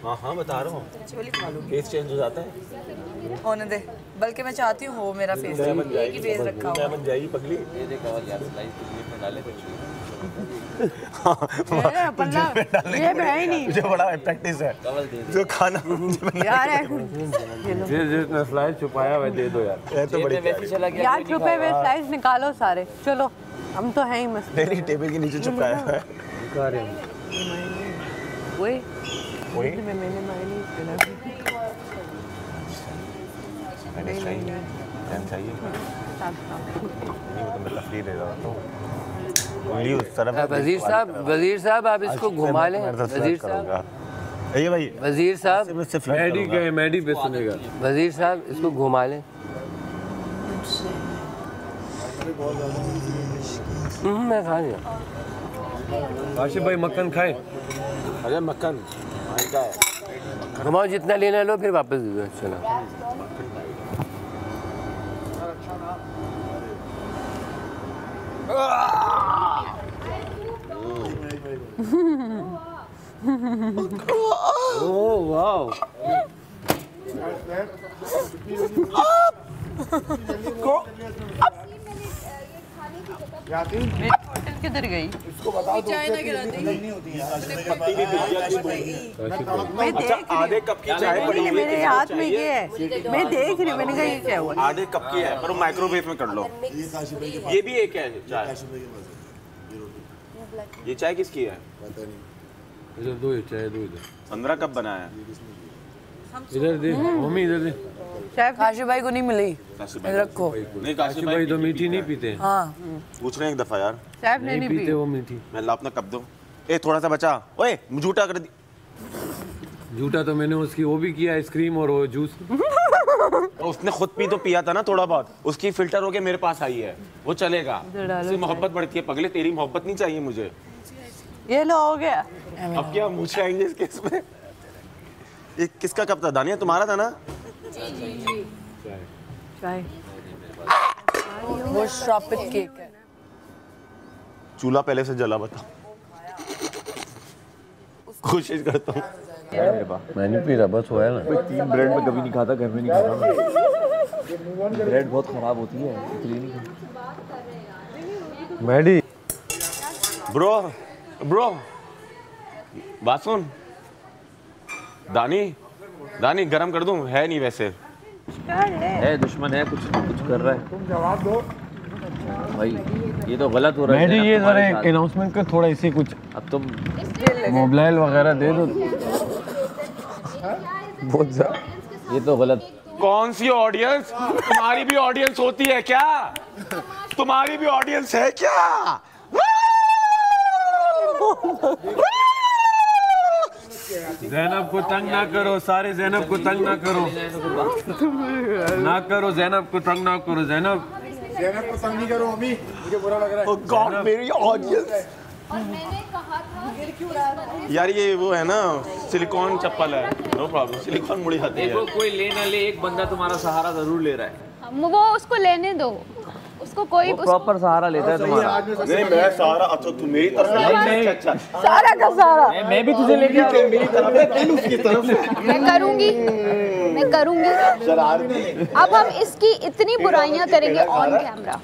हाँ बता रहा हूँ, फेस चेंज हो जाता है। होने दे, बल्कि मैं चाहती हूँ वो मेरा फेस, एक ही फेस रखा हो। बन जाएगी पगली। ये है ही नहीं। मुझे बड़ा प्रैक्टिस है जो खाना यार जिसने स्लाइस छुपाया हुआ दे दो यार। ये तो बड़ी यार छुपे हुए स्लाइस निकालो सारे। चलो हम तो हैं ही मस्त। नहीं टेबल के नीचे छुपाया है। दिखा रहे हैं। वही मैंने चाहिए नहीं तो मैं तफरीह दे रहा हूँ। वजीर साहब आप इसको घुमा लें। वजीर साहब ये भाई वजीर साहब मैडी के मैडी पे सुनेगा। वजीर साहब इसको घुमा लें। मैं खा लिया। आशिफ भाई मक्खन खाए। अरे मक्खन का है। घुमाओ जितना लेना लो फिर वापस दे दो। चलो ओह वाओ। किधर गई? इसको बताओ तो चाय ना गिरा दी नहीं होती है। पत्ती भी मैं अच्छा आधे कप की चाय पड़ी है मेरे हाथ में ये है। मैं देख रही हूं। मैंने कहा ये क्या हुआ? आधे कप की है पर वो माइक्रोवेव में कर लो। ये भी एक है चाय। ये चाय किसकी है? पता नहीं। इधर दो चाय दो इधर। 15 कप बनाया है। इधर दे मम्मी इधर दे। काशिफ भाई को नहीं मिली। रखो। नहीं काशिफ भाई तो मीठी नहीं पीते। हाँ पूछ रहे हैं एक दफा यार। साहब ने नहीं पीते वो मीठी। मैं ला अपना कप दो। ए थोड़ा सा बचा। ओए झूठा कर दी। झूठा तो मैंने उसकी वो भी किया आइसक्रीम और वो जूस। उसने खुद पी तो पिया था ना थोड़ा बहुत। उसकी फिल्टर होके मेरे पास आई है वो चलेगा। उससे मोहब्बत बढ़ती है। पगले तेरी मोहब्बत नहीं चाहिए मुझे। ये लो हो गया। अब क्या मुँह से आएंगे इस केस में? ये किसका कप था? दानिया तुम्हारा था ना? चाय वो स्ट्रॉपिट केक है। चूल्हा पहले से जला बता। कोशिश करता हूँ। मैं नहीं पी रहा बस वो है ना। 3 ब्रेड में कभी नहीं खाता घर में नहीं खाता। ब्रेड बहुत खराब होती है इसलिए नहीं खाता। मैडी ब्रो बात सुन। दानी गरम कर दूं? है नहीं वैसे। है दुश्मन है कुछ कर रहा है। तुम जवाब दो भाई ये तो गलत हो रहा है। मैडी ये जरा अनाउंसमेंट कर थोड़ा इसे कुछ। अब तुम मोबाइल वगैरह दे दो। बहुत ज्यादा ये तो गलत। कौन सी ऑडियंस? तुम्हारी भी ऑडियंस होती है क्या? तुम्हारी भी ऑडियंस है क्या? ज़ैनब को तंग ना करो सारे। ज़ैनब को तंग ना करो ज़ैनब को तंग ना करो। ज़ैनब को तंग नहीं करो अम्मी। मुझे बुरा लग रहा है। गॉड मेरी ऑडियंस। और मैंने कहा था यार ये वो है ना सिलिकॉन चप्पल है। नो प्रॉब्लम सिलिकॉन मुड़ी आती है। देखो कोई ले ना ले एक बंदा तुम्हारा सहारा जरूर ले रहा है। वो उसको लेने दो। उसको कोई प्रॉपर सहारा लेता है तुम्हारा। नहीं मैं सहारा। अच्छा तू मेरी तरफ से। अच्छा सारा का सारा। मैं भी तुझे लेके आ रहा हूं। मेरी तरफ है तुम उसकी तरफ से। मैं करूंगी। अब हम इसकी इतनी बुराइयां करेंगे ऑन कैमरा।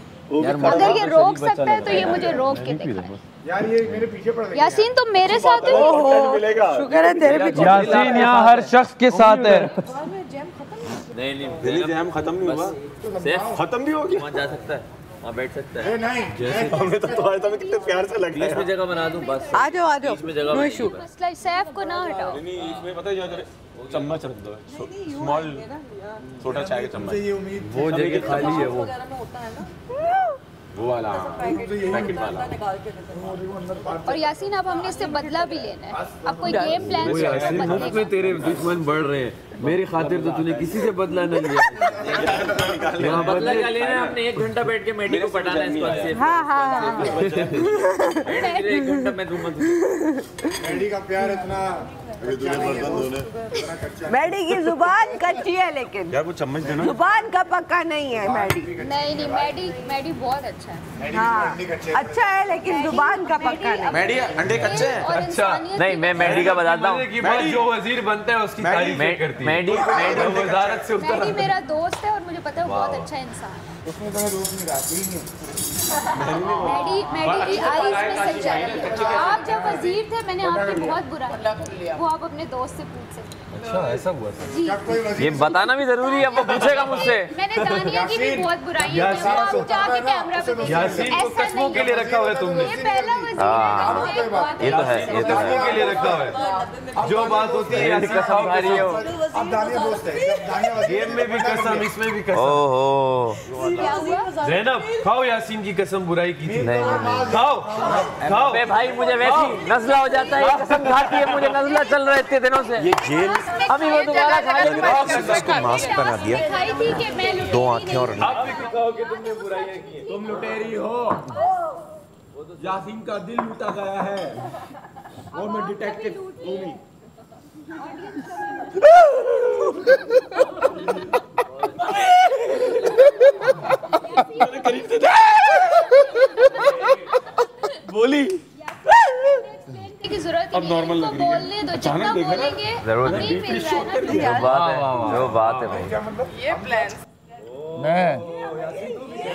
अगर ये रोक सकता है तो ये मुझे रोक के दिखाए। यार ये मेरे पीछे पड़ गई। यासीन तुम मेरे साथ हो। शुक्र है तेरे पीछे। यासीन यहाँ हर शख्स के साथ है। नहीं जैम खत्म नहीं हुआ। खत्म भी हो गया। वहाँ जा सकता है वहाँ बैठ सकता है। नहीं जैसे हमने तो तुम्हारे साथ कितने प्यार से लग रहा है। इसमें जगह बना दूँ बस। आ जाओ इसमें जगह नो इशू। सैफ को ना हटाओ। नहीं इसमें पता है चम्मच रख दो। स्मॉल छोटा चाय का चम्मच। वो जगह खाली है वो वाला पैकेट वाला। और यासीन अब हमने इससे बदला भी लेना है। अब कोई गेम प्लान मुफ्त में तेरे दुश्मन बढ़ रहे हैं। मेरी खातिर तो तूने किसी से बदला नहीं लिया। यहाँ बदला क्या लेना है? अपने 1 घंटा बैठ के मैडी को पटाना है इसको अच्छे से। हाँ। मैडी 1 घंटा मैं दूंगा तुझे। मैडी का प्यार इतना। मैडी की जुबान कच्ची है लेकिन यार वो चम्मच देना। जुबान का पक्का नहीं है मैडी। नहीं मैडी बहुत अच्छा है। हाँ अच्छा है लेकिन जुबान का पक्का नहीं। मैडी अंडे कच्चे हैं। अच्छा नहीं मैं मैडी का बताता हूँ। जो वजीर बनता है उसकी तारीफ करती है। मैडी वजारत से मैडी मेरा दोस्त है और मुझे पता है वो बहुत अच्छा इंसान है। उसमें तो दोस्त नहीं रहती। मैडी की आईज में सच्चाई है। आप जब वजीर थे मैंने आपकी बहुत बुराई की, वो आप अपने दोस्त से पूछ सकते हैं। अच्छा ऐसा हुआ जी ये बताना भी जरूरी है, अब वो पूछेगा मुझसे। मैंने दानिया की भी बहुत बुराइयां की, वो आप जाके कैमरा पे देखिए। यासीन को कस्मों के लिए रखा हुआ है तुमने। ये पहला वजीर है, ये तो है, ये तो कस्मों है। के लिए रखा हुआ है। जो बात होती है यासीन कसम खा रही है वो। अब दानिया दोस्त है, गेम में भी कसम, इसमें भी कसम। ओहो क्या हुआ? ज़ैनब खाओ यासीन की कसम बुराई की थी। नहीं खाओ खाओ। अबे भाई मुझे वैसी नजला हो जाता है, कसम खाती है, मुझे नजला चल रहा है इतने दिनों से। ये जेल अभी वो दोबारा लग रहा है कि इसको मास्क पहना दिया, दिखाई थी कि मैं लुटेरी 2 आंखें और आप भी दिखाओ कि तुमने बुराइयां की हैं। तुम लुटेरी हो। यासीन का दिल लूटा गया है। और मैं डिटेक्टिव भूमि। बोली की जरूरत अब नॉर्मल लग रही है। बोलने दो, जितना बोलेंगे जरूरत नहीं मिल रहा है ना। जो बात है भाई। ये प्लान मैं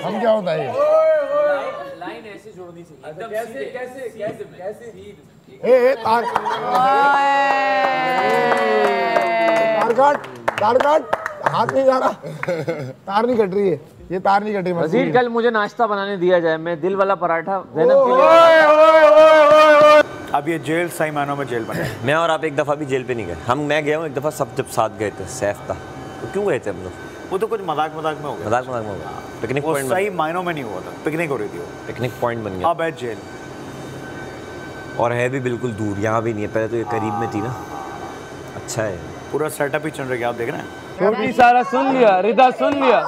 हम क्या होता है ये? लाइन ऐसे जोड़नी चाहिए एकदम कैसे कैसे कैसे कैसे ए तार तार काट हाथ नहीं जा रहा, तार नहीं कट रही है, ये तार नहीं कटी। वजीर कल मुझे नाश्ता बनाने दिया जाए, मैं दिल वाला पराठा ज़ैनब के लिए। अब ये जेल सही मायनों में जेल बने। मैं और आप एक दफ़ा भी जेल पे नहीं गए। मैं गया हूँ एक दफ़ा, सब जब साथ गए थे, सैफ था। तो क्यों गए थे हम लोग? वो तो कुछ मजाक में हो गया। मजाक में हो गया। पिकनिक वो पॉइंट सही मायनों में नहीं हुआ था, पिकनिक हो रही थी वो। पिकनिक पॉइंट बन गया। अब है जेल और है भी बिल्कुल दूर, यहाँ भी नहीं है। पहले तो ये करीब में थी ना। अच्छा है, पूरा सेटअप ही चल रहा है, आप देख रहे हैं। छोटी सारा सुन लिया, रिदा सुन लिया,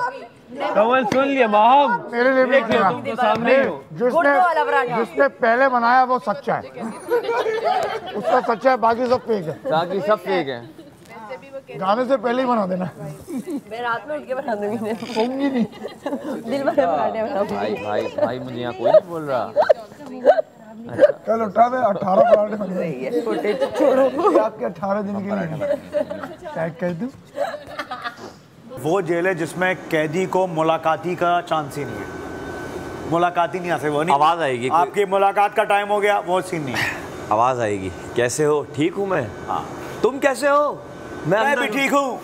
कमल सुन लिया, माहम मेरे लिए भी देख लिया, तुम तो सामने ही हो। जिसने पहले बनाया वो सच्चा है, उसका सच्चा है, बाकी सब फेक है। बाकी सब फेक है। गाने से पहले ही बना देना। मैं रात में उठ के बना दूंगी, होंगी नहीं, दिल भरे पराठे बनाऊंगी। भाई भाई भाई मुझे यहाँ कोई नहीं बोल रहा। कल उठा दे 18 पराठे बन गए। छोड़ो आपके 18 दिन के लिए पैक कर दूं। वो जेल है जिसमें कैदी को मुलाकाती का चांस ही नहीं है। मुलाकात ही नहीं आ सकती, वो नहीं। आवाज़ आएगी। आपकी मुलाकात का टाइम हो गया, वो सीन नहीं है। आवाज़ आएगी। कैसे हो? ठीक हूँ मैं। हाँ। तुम कैसे हो? मैं भी ठीक हूँ।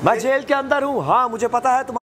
मैं जेल के अंदर हूँ। हाँ मुझे पता है तुम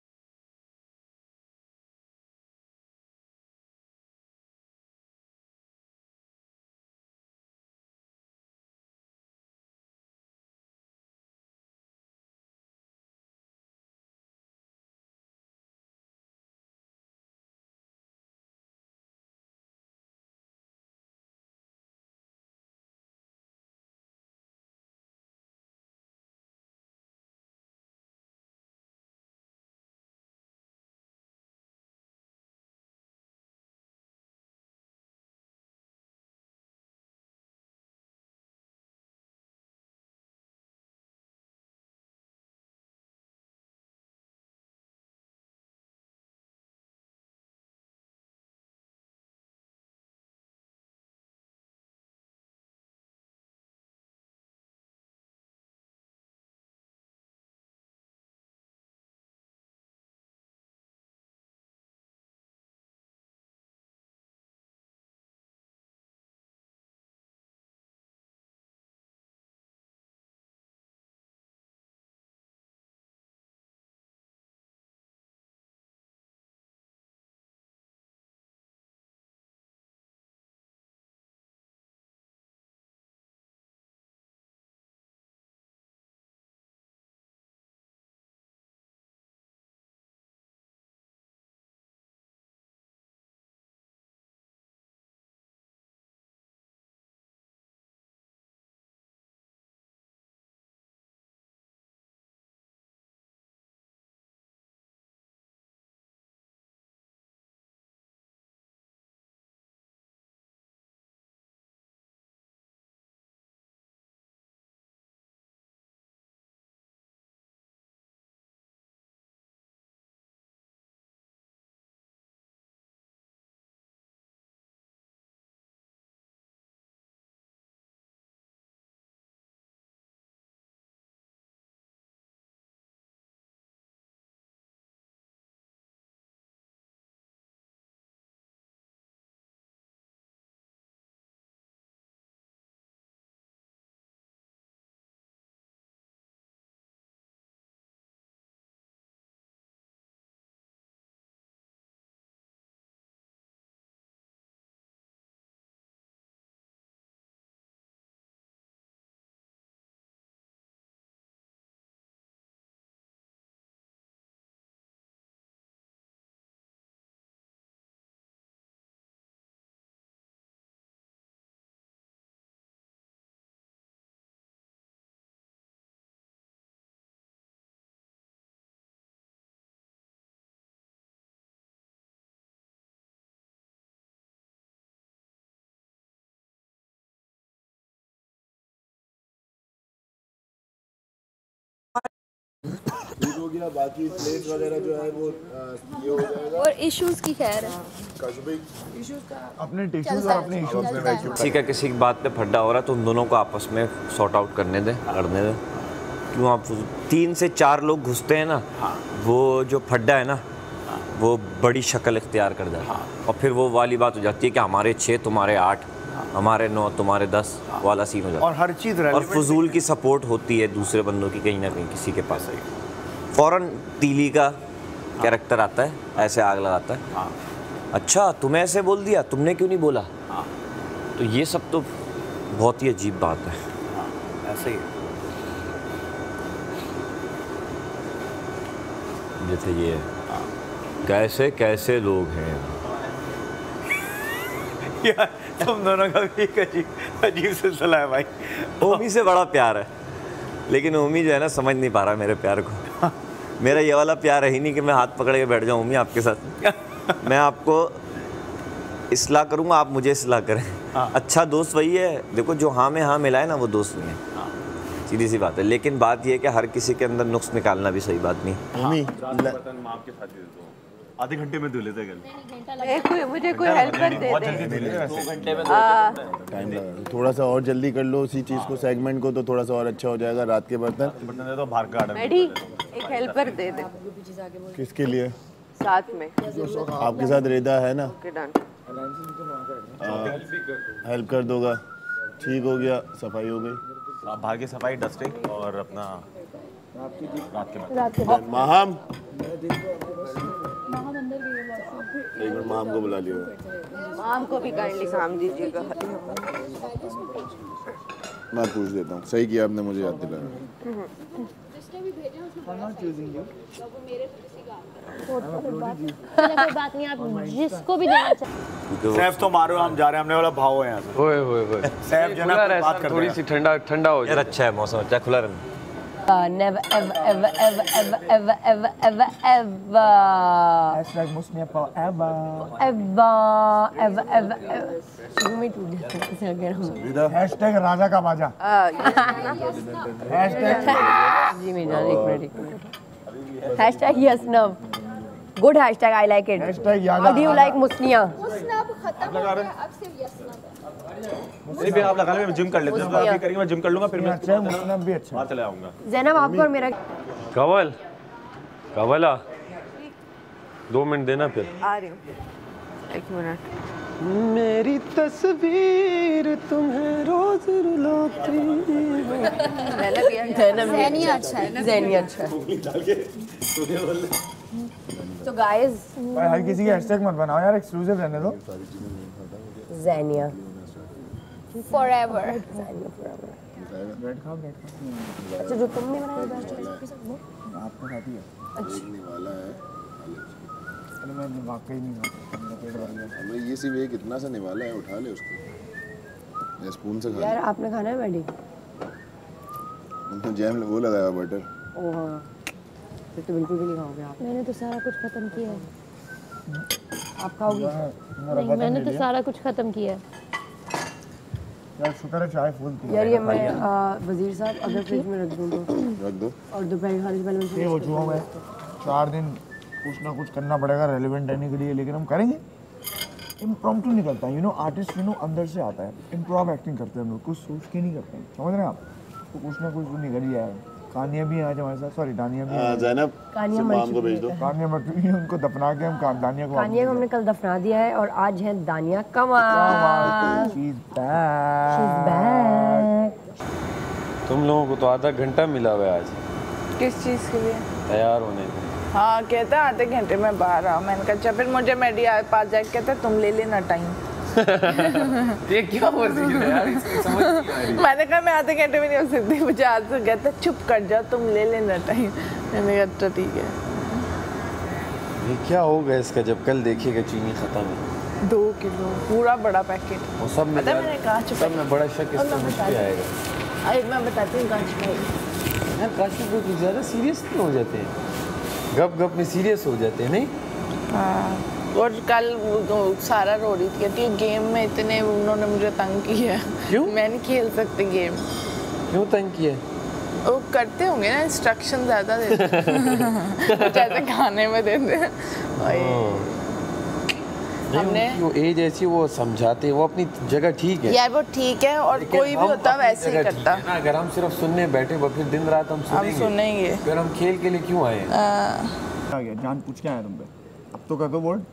ठीक हो गया, बाकी प्लेट वगैरह जो है वो ये हो जाएगा। और इश्यूज की खैर है, अपने टिश्यूज और अपने इश्यूज में वैक्यूम। ठीक है, किसी की बात पे फड्डा हो रहा है तो उन दोनों को आपस में सॉर्ट आउट करने दें, लड़ने दें। क्यों आप 3 से 4 लोग घुसते हैं ना, वो जो फड्डा है ना वो बड़ी शक्ल इख्तियार कर जाता है और फिर वो वाली बात हो जाती है कि हमारे 6 तुम्हारे 8, हमारे 9 तुम्हारे 10 वाला सीन हो जाता है। और हर चीज़ और फजूल की सपोर्ट होती है दूसरे बंदों की कहीं ना कहीं किसी के पास। फ़ौरन तीली का कैरेक्टर आता है, ऐसे आग लगाता है। अच्छा तुम्हें ऐसे बोल दिया, तुमने क्यों नहीं बोला? तो ये सब तो बहुत ही अजीब बात है। ऐसे ही जैसे ये कैसे कैसे लोग हैं यार, तुम दोनों का भी अजीब सिलसिला है भाई। ओमी से बड़ा प्यार है, लेकिन ओमी जो है ना समझ नहीं पा रहा मेरे प्यार को। मेरा ये वाला प्यार है ही नहीं कि मैं हाथ पकड़ के बैठ जाऊँ ओमी आपके साथ। मैं आपको इस्लाह करूँगा, आप मुझे इस्लाह करें। अच्छा दोस्त वही है, देखो जो हाँ में हाँ मिलाए ना वो दोस्त नहीं है, सीधी सी बात है। लेकिन बात ये है कि हर किसी के अंदर नुक्स निकालना भी सही बात नहीं। आधे घंटे में धुल लेते हैं। मुझे कोई हेल्प कर दे दे। 2 घंटे में टाइम लगा। थोड़ा सा और जल्दी कर लो उसी चीज़ को, सेगमेंट को, तो थोड़ा सा और अच्छा हो जाएगा। रात के बर्तन दे दो, बाहर का मैडी एक हेल्पर दे दे। किसके लिए? साथ में आपके साथ रेदा है ना, हेल्प कर दोगा। ठीक हो गया, सफाई हो गई। आप बाहर की सफाई, डस्टिंग और अपना रात के बाद माहम, एक मिनट माम को बुला लियो। माम को भी काइंडली काम दीजिएगा। मैं पूछ देता हूँ। सही किया आपने मुझे याद दिलाया। कोई बात नहीं, आप जिसको भी देना चाहें। सैफ तो मारो, हम जा रहे हैं, हमने वाला भाव है यहाँ से। ओए सैफ जो ना बात कर थोड़ी सी ठंडा हो जाए। अच्छा है मौसम, अच्छा खुला रहना। Never ever ever ever ever ever ever ever ever. Hashtag Musnia forever. Ever ever ever ever. शुरू में टूट जाता है। Hashtag राजा का बाजा। Hashtag जी मैं जान, एक minute. Hashtag yes no. Good hashtag, I like it. Hashtag यागा। How do you like मुस्निया? मुस्ना अब खत्म हो गया, अब सिर्फ यस ना। नहीं फिर आप लगा ले, मैं जिम कर लेता हूँ। आप करेंगे, मैं जिम कर लूँगा, फिर मैं अच्छा मुस्ना भी अच्छा। बाहर चले आऊँगा। ज़ैनब आपको और मेरा कवला 2 मिनट देना फिर आ रही हूँ। 1 मिनट। मेरी तस्वीर तुम्हें रोज रुलाती ज़ैनिया अच्छा है, ज़ैनिया अच्छा है। तो गाइस भाई हर किसी की हैशटैग मत बनाओ यार, एक्सक्लूसिव रहने दो। ज़ैनिया Forever. ब्रेड खाओ, ब्रेड खाओ। अच्छा जो तुमने बनाया था आपको खाती है। अच्छा वाला है। अरे मैं वाकई नहीं खाता, मेरा पेट भर गया। हमें ये सिर्फ एक इतना सा निवाला है, उठा ले उसको या स्पून से खा ले। यार आपने खाना है मैडी? उन्होंने जैम वो लगाया बटर। ओह हाँ, फिर तो बिल्कुल भी नहीं खाओगे आप। मैंने तो सारा कुछ खत्म किया है। आप खाओगी? नहीं, मैंने तो सारा कुछ खत्म किया है। यार शुक्र है चाय फुल थी। यार ये मैं वजीर साहब अगर फ्रिज में रख दूँ तो रख दो। और दोपहर खाने से पहले ये हो चुका है 4 दिन, कुछ ना कुछ करना पड़ेगा रेलेवेंट रहने के लिए, लेकिन हम करेंगे। इम्प्रॉम्प्टू नहीं करता, you know artist, you know अंदर से आता है। इम्प्रोव एक्टिंग करते हैं हम लोग, कुछ सोच के नहीं करते हैं, समझ रहे हैं आप? तो कुछ ना कुछ निकल ही आएगा। कानिया भी आज हमारे साथ, सॉरी दानिया भी। ज़ैनब माम को भेज दो। कानिया मत भी, उनको दफना के हम दानिया को हमने कल दफना दिया है और आज है दानिया कमाल। She's back. तुम लोगों को तो आधा घंटा मिला हुआ है आज किस चीज़ के लिए? तैयार होने के। हाँ कहता है आधे घंटे में बाहर आओ। मैंने कहा फिर मुझे मेडी पास जाके कहता तुम ले लेना टाइम। ये क्या वजीर है यार, समझ नहीं आ रही। मैंने कहा मैं आधे घंटे में नहीं हो सकती, मुझे आज से कहता चुप कर जाओ, तुम ले लेना टाइम। मैंने कहा अच्छा ठीक है। ये क्या होगा इसका जब कल देखिएगा चीनी खत्म है। 2 किलो पूरा बड़ा पैकेट। वो सब में मैंने कहा सब में बड़ा शक इसका मुझ पे आएगा। अरे मैं बताती हूँ कहाँ छुपाई। यार काशिफ को कुछ ज़्यादा सीरियस नहीं हो जाते हैं, गप गप में सीरियस हो जाते हैं नहीं? हाँ और कल सारा रो रही थी, कहती है गेम में इतने उन्होंने मुझे तंग किया। क्यों? मैं नहीं खेल सकती गेम। क्यों तंग किया? वो करते होंगे ना, इंस्ट्रक्शन ज़्यादा देते हैं जैसे खाने में देते हैं। हमने वो एज ऐसी, वो समझाते, वो अपनी जगह ठीक है यार, वो ठीक है, और कोई भी होता वैसे ही करता। ना अगर हम सिर्फ सुनने बैठे फिर दिन रात हम सुनेंगे, फिर हम खेल के लिए क्यों आए? आ गया जान, पूछ के आया तुम पे, अब तो कर दो वोट।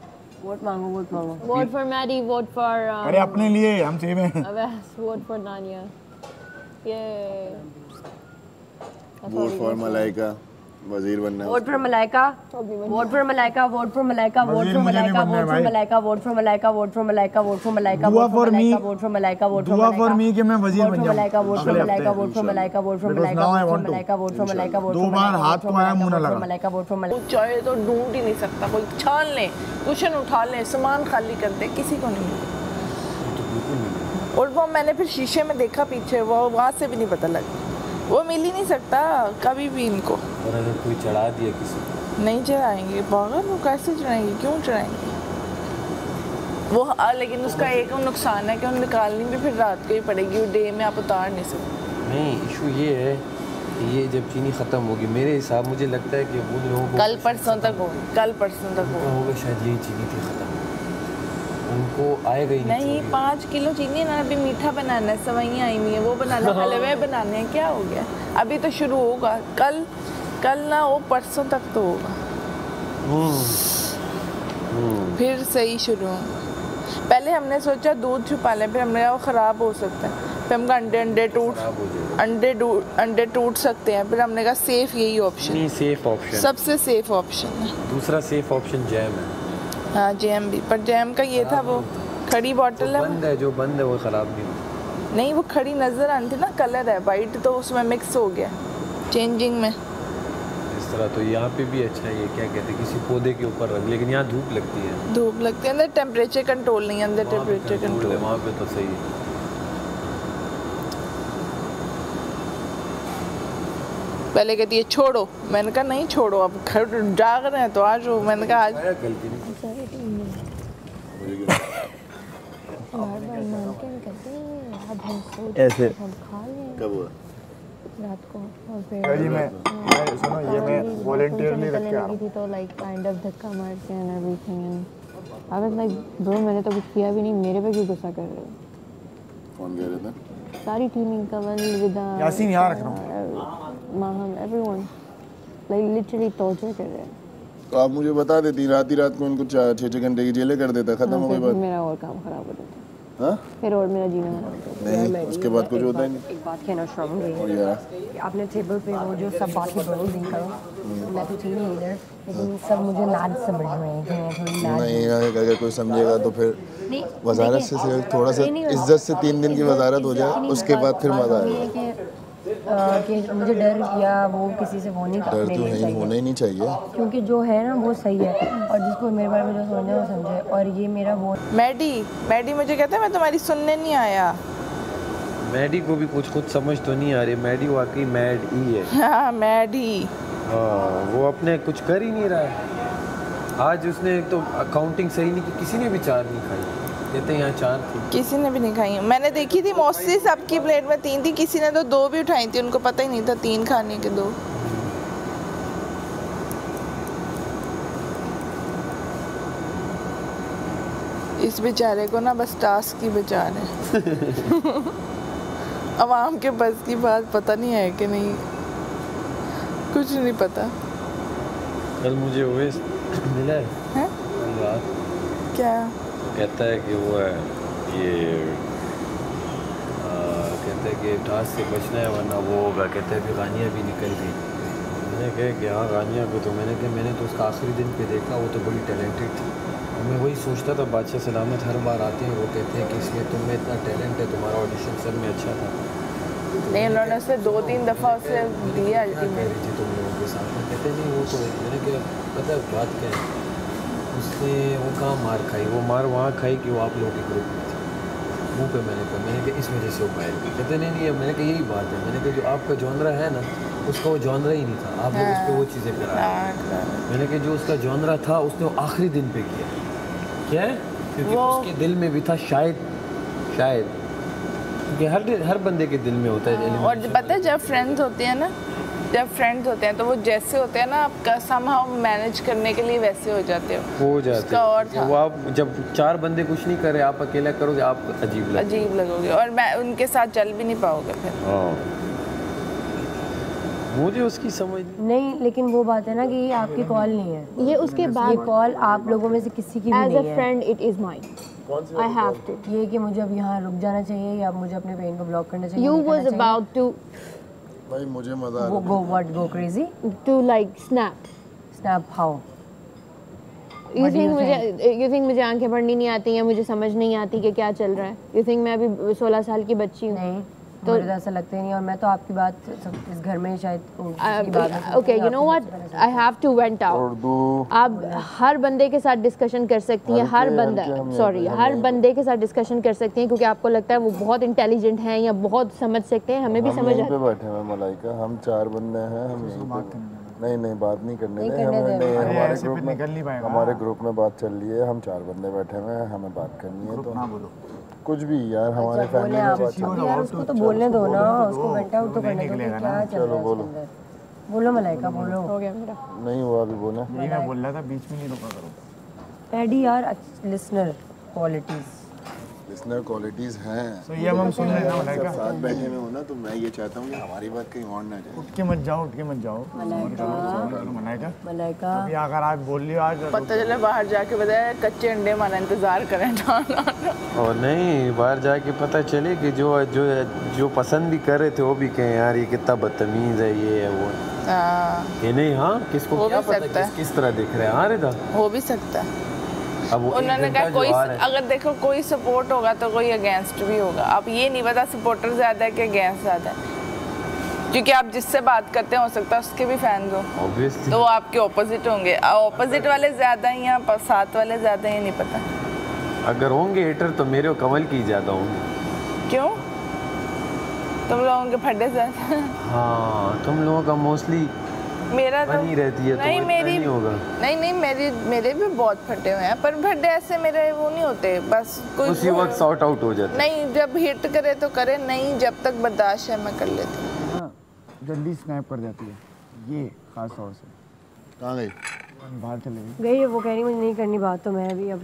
वोट मांगो, वोट मांगो। Vote for Maddy, vote for अरे अपने लिए, हम सेम हैं। वोट फॉर नानिया, ये वोट फॉर मलाइका, वजीर बनना है। Vote for Malaika, vote for Malaika, vote for Malaika, vote for Malaika, vote for Malaika, vote for Malaika, vote for Malaika, vote for Malaika, दुआ for me, vote for Malaika, vote दुआ फॉर मी कि मैं वजीर बन जाऊं। Vote for Malaika, vote for Malaika, vote for Malaika, vote for Malaika, vote for Malaika, vote for Malaika, 2 बार हाथ तो आया मुंह ना लगा। Malaika, vote for Malaika. चाहे तो ढूंढ ही नहीं सकता कोई, छान ले, कुशन उठा ले, सामान खाली कर दे, किसी को नहीं। और वो मैंने फिर शीशे में देखा पीछे, वो वहाँ से भी नहीं पता लगा, वो मिल ही नहीं सकता कभी भी इनको। और अगर कोई चढ़ा दिया किसी को, नहीं चढ़ाएंगे पागल, वो कैसे चढ़ाएंगे, क्यों चढ़ाएंगे वो? लेकिन उसका एक नुकसान है कि उन निकालनी भी फिर रात को ही पड़ेगी, वो डे में आप उतार नहीं सकते। नहीं, इशू ये है कि ये जब चीनी ख़त्म होगी, मेरे हिसाब मुझे लगता है कि उन लोगों को कल परसों तक होगी, कल परसों तक होगा शायद, यही चीनी थी ख़त्म, उनको आएगा ही नहीं। 5 किलो चीनी ना, अभी मीठा बनाना है, सवैयाँ आई हुई है, वो बनाना, हलवे बनाने हैं, क्या हो गया? अभी तो शुरू होगा, कल ना, वो परसों तक तो होगा, फिर सही शुरू होगा। पहले हमने सोचा दूध छुपा लें, फिर हमने कहा वो ख़राब हो सकता है, फिर हमका अंडे टूट सकते हैं, फिर हमने कहा सेफ यही ऑप्शन, नहीं सेफ ऑप्शन, सबसे सेफ ऑप्शन है। दूसरा सेफ ऑप्शन जैम है। हाँ जैम भी, पर जैम का ये था वो खड़ी बॉटल है, बंद है, जो बंद है वो ख़राब नहीं होता। नहीं वो खड़ी नज़र आनी थी ना, कलर है वाइट, तो उसमें मिक्स हो गया चेंजिंग में। इस तरह तो यहाँ पे भी अच्छा है, ये क्या कहते हैं, किसी पौधे के ऊपर रख, लेकिन यहाँ धूप लगती है, धूप लगती है, अंदर टेम्परेचर कंट्रोल नहीं है, अंदर टेम्परेचर कंट्रोल है, वहाँ पे तो सही है। पहले कहती है छोड़ो, मैंने कहा नहीं छोड़ो, अब घर जाग रहे हैं तो आज हो, मैंने कहा आज ऐसे कब हुआ रात को, और फिर सुनो ये मैं वॉलंटियरली रख के आ रहा हूं, तो लाइक काइंड ऑफ धक्का मार के and everything, and I was like bro मैंने तो कुछ किया भी नहीं, मेरे पे क्यों गुस्सा कर रहे हो? कौन कह रहा था? सारी टीम कवल विदा यासीन यहाँ रख रहा हूं, Maham everyone like literally torture कर रहे हैं। तो आप मुझे बता देती, रात को इनको 6 घंटे की जेलें कर देता, खत्म हो गई बात। मेरा और काम खराब हो जाता, हाँ? फिर और मेरा जीना खराब हो जाता। नहीं, उसके बाद कुछ होता ही नहीं। एक बात कहना चाहूँगी, आपने टेबल पे वो जो सब बातें बोल दी करो, मैं तो थी नहीं इधर, लेकिन सब मुझे नाद समझ रहे हैं कि मैं थोड़ी नाद नहीं, अगर कोई समझेगा तो फिर वजारत से सिर्फ थोड़ा सा इज्जत से 3 दिन की वजारत हो जाए, उसके बाद फिर मजा आएगा। कि मुझे डर या वो किसी से वो नहीं डर तो नहीं होना ही नहीं चाहिए, क्योंकि जो है ना वो सही है, और जिसको मेरे बारे में जो समझे वो समझे, और ये मेरा वो मैडी मुझे कहता है मैं तुम्हारी सुनने नहीं आया। मैडी को भी कुछ खुद समझ तो नहीं आ रही, मैडी वाकई मैड ही है। हाँ मैडी, हाँ वो अपने कुछ कर ही नहीं रहा है। आज उसने तो अकाउंटिंग सही नहीं की, किसी ने भी 4 नहीं खाई, कहते यहाँ 4 थी, किसी ने भी नहीं खाई। मैंने देखी थी मोस्टली सबकी प्लेट में 3 थी, किसी ने तो 2 भी उठाई थी, उनको पता ही नहीं था 3 खाने के 2। इस बेचारे को ना बस टास्क ही बचा रहे अवाम के बस की बात पता नहीं है कि नहीं, कुछ नहीं पता। कल मुझे ओवेस मिला है रात, क्या कहता है कि वो है ये कहता है कि टास्क से बचना है वरना वो होगा, कहता है कि गानिया भी निकल गई। मैंने कहा कि हाँ गानिया को तो मैंने तो उसका आखिरी दिन पे देखा, वो तो बड़ी टैलेंटेड थी। मैं वही सोचता था, बादशाह सलामत हर बार आते हैं वो कहते हैं कि इसमें तुम में इतना टैलेंट है, तुम्हारा ऑडिशन सब में अच्छा था। नहीं उन्होंने उसे 2-3 दफ़ा उसे दिया अल्टीमेट थी तुम लोगों के साथ में, कहते नहीं वो तो मैंने क्या पता बात क्या है, उसने वो कहाँ मार खाई, वो मार वहाँ खाई कि वो आप लोगों के ग्रुप में थी, मुँह पे मैंने कहा इस वजह से वो पायल गई। कहते नहीं मैंने कहा यही बात है, मैंने कहा जो आपका जॉनरा है ना उसका वो जॉनरा ही नहीं था, आप लोग उस पर वो चीज़ें करा। मैंने कहा जो उसका जॉनरा था उसने वो आखिरी दिन पे किया, क्या है क्योंकि उसके दिल में भी था शायद क्योंकि हर बंदे के दिल में होता है। और पता है जब फ्रेंड्स होते हैं ना, जब फ्रेंड्स होते हैं तो वो जैसे होते हैं ना, आपका समहाउ मैनेज करने के लिए वैसे हो जाते हो जाते और था। वो आप जब 4 बंदे कुछ नहीं कर रहे, आप अकेला करोगे, आप अजीब लगोगे और मैं उनके साथ चल भी नहीं पाओगे फिर। मुझे उसकी समझ नहीं, लेकिन वो बात है ना कि ये आपकी कॉल नहीं है, ये उसके बाद ये कॉल आप लोगों में से किसी की भी नहीं है। As a friend it is mine. I have to, ये कि मुझे अब यहाँ रुक जाना चाहिए या मुझे अपने पेन को ब्लॉक करना चाहिए। यू वाज अबाउट टू, भाई मुझे मजा आ रहा है। Go what, go crazy to like snap how. You think मुझे आंखें पढ़नी नहीं आती हैं, मुझे समझ नहीं आती कि क्या चल रहा है? You think मैं अभी 16 साल की बच्ची हूँ? नहीं, तो मुझे ऐसा लगता ही नहीं, और मैं तो आपकी बात इस घर में शायद okay, you know what, I have to went out. आप हर बंदे के साथ डिस्कशन कर सकती हैं, हर बंदे के साथ डिस्कशन कर सकती हैं, क्योंकि आपको लगता है वो बहुत इंटेलिजेंट हैं या बहुत समझ सकते हैं, हमें भी समझ आती है। बैठे हैं मलाइका, हम 4 बंदे हैं, हम नहीं बात नहीं करने दे, हमारे ग्रुप में बात चल रही है, हम 4 बंदे बैठे हुए हैं, हमें बात करनी है, तो कुछ भी यार हमारे फैमिली में बात चल रही है। उसको तो बोलने दो ना, उसको वेंट आउट तो करने दो, क्या चल रहा है? बोलो मलाइका, बोलो। हो गया मेरा, नहीं हुआ अभी, बोला यही मैं बोल रहा था, बीच में नहीं रोका करो। एडी यार, लिसनर क्वालिटीज हैं, तो ये हम सुन रहे हैं मलाइका, साथ बैठे में हो ना, तो मैं ये चाहता हूँ कि हमारी बात कहीं और ना जाए। उठ के मत जाओ मलाइका। अभी अगर आप बोल लियो, आज पता चले बाहर जाके बताया कच्चे अंडे माना इंतजार करें। और नहीं, बाहर जाके पता चले कि जो पसंद भी कर रहे थे वो भी कहें यार ये कितना बदतमीज है, ये है वो ये नहीं। हाँ, किसको क्या पता किस तरह दिख रहे हैं। हाँ रिदा, हो भी सकता है। उन्होंने कहा कोई अगर देखो कोई सपोर्ट होगा तो कोई अगेंस्ट भी होगा। अब ये नहीं पता सपोर्टर ज्यादा है कि अगेंस्ट ज्यादा है, क्योंकि आप जिससे बात करते हैं हो सकता है उसके भी फैंस हो, तो वो आपके ऑपोजिट होंगे। ऑपोजिट वाले ज्यादा हैं या साथ वाले ज्यादा हैं, नहीं पता। अगर होंगे हेटर तो मेरे कमल की ज्यादा होंगे। क्यों? तुम लोगों के फटे ज्यादा। हाँ, तुम लोगों का मोस्टली मेरा तो बनी रहती है, नहीं, तो मेरी नहीं होगा। नहीं मेरे भी बहुत फटे हुए हैं, पर फटे ऐसे मेरे वो नहीं होते, बस कोई उसी वक्त सॉर्ट आउट हो जाता है। नहीं, जब हिट करे तो करे, नहीं जब तक बर्दाश्त है मैं कर लेती हूँ। जल्दी स्नैप कर जाती है ये, खास तौर से। कहाँ गई? बाहर चले गई। वो कह रही मुझे नहीं करनी बात, तो मैं भी अब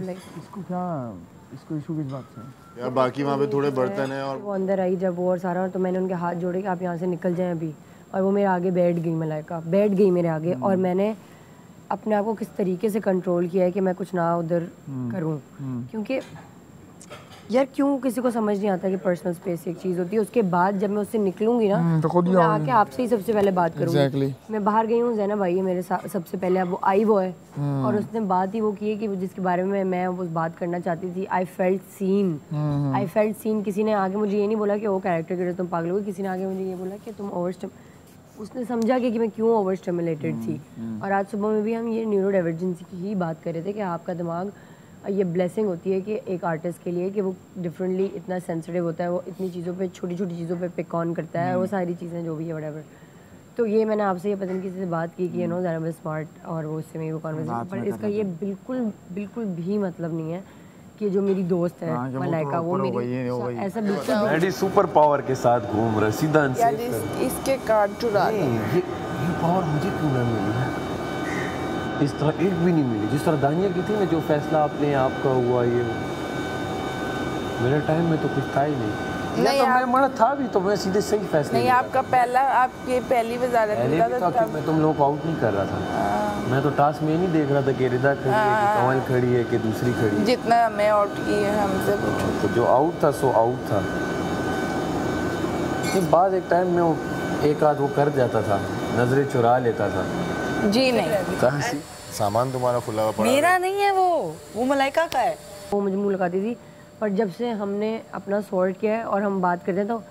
इसको इशू किस बात से? यार बाकी वहाँ पे थोड़े बर्तन हैं, और वो अंदर आई जब वो और सारा, तो मैंने उनके हाथ जोड़े कि आप यहाँ से निकल जाएं अभी, और वो मेरे आगे बैठ गई, मलाइका बैठ गई मेरे आगे, और मैंने अपने आप को किस तरीके से कंट्रोल किया है कि मैं कुछ ना उधर करूं, क्योंकि यार क्यों किसी को समझ नहीं आता कि पर्सनल स्पेस एक चीज़ होती है। उसके बाद जब मैं उससे निकलूंगी ना, तो मैं आके आपसे ही सबसे पहले बात करूंगी। मैं बाहर गई हूँ, जैनब भाई है मेरे सबसे पहले, अब वो आई वो है, और उसने बात ही वो की है कि जिसके बारे में मैं वो बात करना चाहती थी। I felt seen. किसी ने आगे मुझे ये नहीं बोला कि वो कैरेक्टर की वजह से तुम पागल हो, किसी ने आगे मुझे ये बोला कि तुम उसने समझा कि मैं क्यों ओवर स्टिमुलेटेड थी। और आज सुबह में भी हम ये न्यूरो डाइवर्जेंसी की ही बात कर रहे थे कि आपका दिमाग, ये ब्लेसिंग होती है कि एक आर्टिस्ट के लिए कि वो डिफरेंटली इतना सेंसिटिव होता है, वो इतनी चीज़ों पे, छोटी छोटी चीज़ों पे पिक ऑन करता है, वो सारी चीज़ें जो भी है व्हाटएवर। तो ये मैंने आपसे ये पता नहीं किसी से बात की कि ज़रा स्मार्ट, और वो उससे मेरी वो कॉन्वर्सेशन, पर इसका ये बिल्कुल भी मतलब नहीं है कि जो मेरी दोस्त है मलाइका, वो मेरी ऐसा बिल्कुल सुपर पावर के साथ घूम रहा, सीधा इसके कार्ड चुरा ये पावर मुझे क्यों ना मिली है? इस तरह एक भी नहीं मिली, जिस तरह दानिया की थी ना, जो फैसला आपने आपका हुआ, ये मेरे टाइम में तो कुछ था ही नहीं। तो मैं मर्द था भी, तो मैं सीधे सही फैसला नहीं। आपका आपकी पहली वजारत मैं तुम लोगों को आउट नहीं कर रहा था। मैं तो टास्क में नहीं देख रहा था कि रिदा खड़ी है, कि कमल खड़ी है, कि दूसरी खड़ी है। जितना मैं आउट की है हमसे पूछो। तो जो आउट था सो आउट था। बाद एक टाइम में एक आध वो कर जाता था, नजरें चुरा लेता था। जी नहीं, सामान तुम्हारा खुला हुआ पड़ा, मेरा नहीं है, वो मलाइका का है। वो मुझे मुँह लगाती थी, पर जब से हमने अपना सॉर्ट किया है और हम बात करते हैं, तो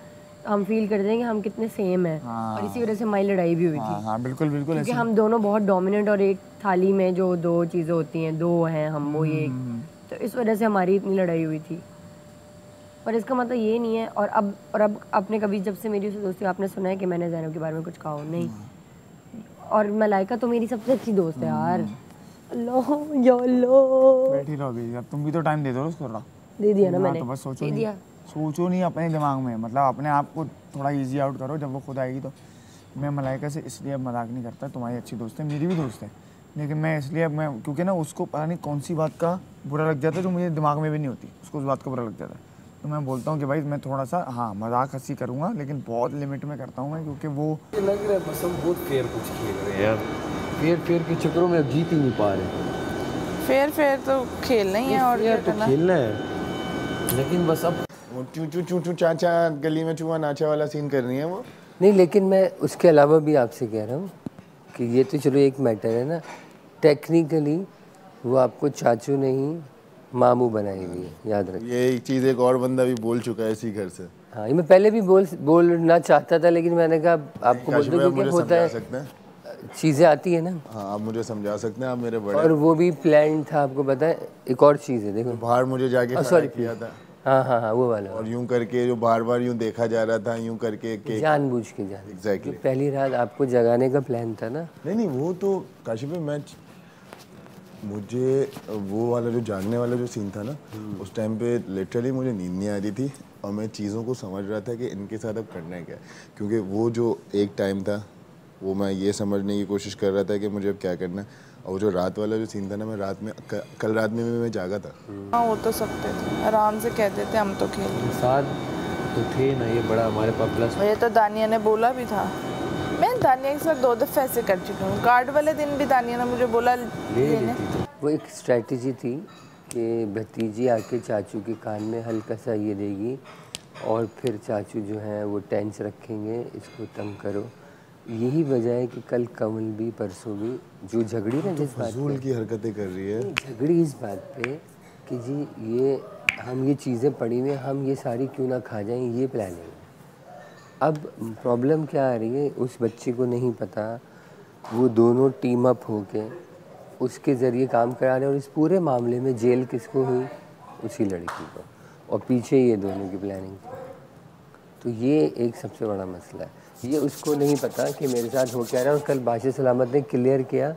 हम फील करते हैं कि हम कितने सेम हैं। और इसी वजह से हमारी लड़ाई भी हुई थी। हाँ, बिल्कुल क्योंकि हम दोनों बहुत डोमिनेंट, और एक थाली में जो 2 चीज़ें होती हैं, 2 हैं हम, वो ये, तो इस वजह से हमारी इतनी लड़ाई हुई थी। पर इसका मतलब ये नहीं है। और अब आपने कभी, जब से मेरी दोस्ती, आपने सुना है कि मैंने ज़ैनब के बारे में कुछ कहा हो? नहीं। और मलाइका तो मेरी सबसे अच्छी दोस्त है यार। अल्लाह या अल्लाह, बैठी रहो अभी, अब तुम भी तो टाइम दे दो उसको। दे दिया ना मैंने, तो बस सोचो, दे दिया। सोचो नहीं अपने दिमाग में, मतलब अपने आप को थोड़ा इजी आउट करो, जब वो खुद आएगी तो। मैं मलाइका से इसलिए अब मजाक नहीं करता, तुम्हारी अच्छी दोस्त है, मेरी भी दोस्त है, लेकिन मैं इसलिए अब मैं, क्योंकि ना उसको पता नहीं कौन सी बात का बुरा लग जाता है जो मुझे दिमाग में भी नहीं होती, उसको उस बात का बुरा लग जाता है। तो मैं बोलता हूँ कि भाई मैं थोड़ा सा हाँ मजाक हंसी करूँगा, लेकिन बहुत लिमिट में करता हूँ मैं, क्योंकि वो लग रहा है बस हम बहुत फेयर कुछ खेल रहे हैं यार, फेयर के चक्करों में अब जीत ही नहीं पा रहे। फेयर तो खेलना ही है, और तो खेलना है, लेकिन बस अब वो चू चू चू चू चाचा गली में चूहा नाचा वाला सीन कर रही है वो। नहीं, लेकिन मैं उसके अलावा भी आपसे कह रहा हूँ कि ये तो चलो एक मैटर है ना, टेक्निकली वो आपको चाचू नहीं मामू बनाई हुई है, याद रखिए। ये एक चीज़ एक और बंदा भी बोल चुका है इसी घर से। हाँ, ये मैं पहले भी बोलना चाहता था, लेकिन मैंने कहा आपको बोल दो क्योंकि होता है, चीज़ें आती है ना। हाँ, आप मुझे समझा सकते हैं, आप मेरे बड़े। और वो भी प्लान था, आपको पता है। एक और चीज़ है, देखो बाहर मुझे जाके सॉरी किया था। हाँ वो वाला, और यूं करके जो बार यूं देखा जा रहा था, यूं करके जानबूझ के एग्जैक्टली पहली रात आपको जगाने का प्लान था ना। नहीं वो तो काशिफ भाई, मुझे वो वाला जो जागने वाला जो सीन था ना, उस टाइम पे लिटरली मुझे नींद नहीं आ रही थी, और मैं चीज़ों को समझ रहा था कि इनके साथ अब करना है क्या, क्योंकि वो जो एक टाइम था वो मैं ये समझने की कोशिश कर रहा था कि मुझे अब क्या करना है। और जो रात वाला जो सीन था ना, मैं रात में कल रात में मैं जागा था। हाँ, वो तो सकते थे, आराम से कहते थे हम तो खेल साथ तो थे ना, ये बड़ा हमारे पास प्लस। ये तो दानिया ने बोला भी था, मैं दानिया के साथ 2 दफ़े ऐसे कर चुकी हूँ। कार्ड वाले दिन भी दानिया ने मुझे बोला लेने। वो एक स्ट्रेटजी थी कि भतीजी आके चाचू के कान में हल्का सा ये देगी, और फिर चाचू जो है वो टेंस रखेंगे, इसको तंग करो। यही वजह है कि कल कमल भी परसों भी जो झगड़ी ना, जिस बात की हरकतें कर रही है, झगड़ी इस बात पे कि जी ये हम ये चीज़ें पड़ी हुई, हम ये सारी क्यों ना खा जाएं, ये प्लानिंग है। अब प्रॉब्लम क्या आ रही है, उस बच्चे को नहीं पता, वो दोनों टीम अप होके उसके ज़रिए काम करा रहे हैं, और इस पूरे मामले में जेल किसको हुई, उसी लड़की को, और पीछे ये दोनों की प्लानिंग थी। तो ये एक सबसे बड़ा मसला है, ये उसको नहीं पता कि मेरे साथ हो क्या रहा है। और कल बाशिर सलामत ने क्लियर किया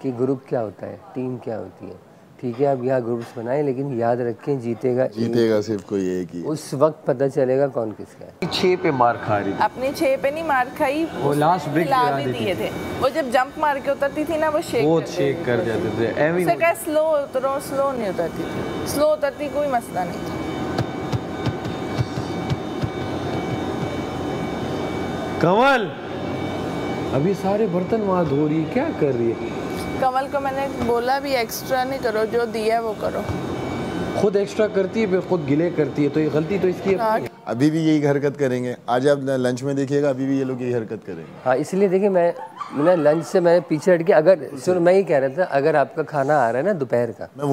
कि ग्रुप क्या होता है, टीम क्या होती है। ठीक है, अब यहाँ ग्रुप्स बनाएं, लेकिन याद रखें जीतेगा सिर्फ कोई एक ही। उस वक्त पता चलेगा कौन किसका है। 6 पे मार खा रही, अपने 6 पे नहीं मार खाई, वो लास्ट ब्रेक दिए थे। वो जब जंप मार के उतरती थी ना, वो शेक कर जाते थे। उसे कहा स्लो उतरो, स्लो नहीं उतरती थी, स्लो उतरती कोई मसला नहीं था। कमल अभी सारे बर्तन वहाँ धो रही है, क्या कर रही है? कमल को मैंने बोला भी एक्स्ट्रा नहीं करो, जो दिया है वो करो। खुद एक्स्ट्रा करती है, फिर खुद गिले करती है, तो ये गलती तो इसकी है। अभी भी यही हरकत करेंगे, आज आप लंच में देखिएगा, अभी भी ये लोग यही हरकत करेंगे। हाँ, इसलिए देखिए मैं लंच से मैं पीछे हट के, अगर सुनो मैं ये कह रहा था, अगर आपका खाना आ रहा है ना दोपहर का, मैं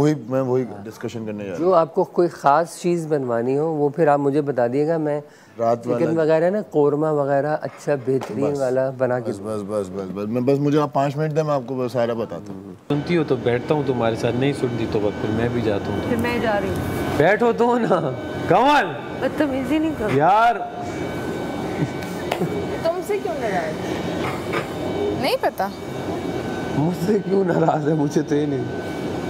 वही डिस्कशन करने जा रहा हूं। जो आपको कोई ख़ास चीज़ बनवानी हो वो फिर आप मुझे बता दिएगा, मैं चिकन वगैरह ना, कोरमा वगैरह अच्छा बेहतरीन वाला बना के। बस मुझे आप 5 मिनट दें, मैं आपको सारा बताता हूँ। सुनती हो तो बैठता हूँ तुम्हारे साथ, नहीं सुनती तो बस फिर मैं भी जाता हूँ। फिर मैं जा रही हूँ। बैठो तो ना कमल, बदतमीजी नहीं करो यार। तुमसे क्यों नाराज? नहीं पता मुझसे क्यों नाराज है, मुझे तो ये नहीं।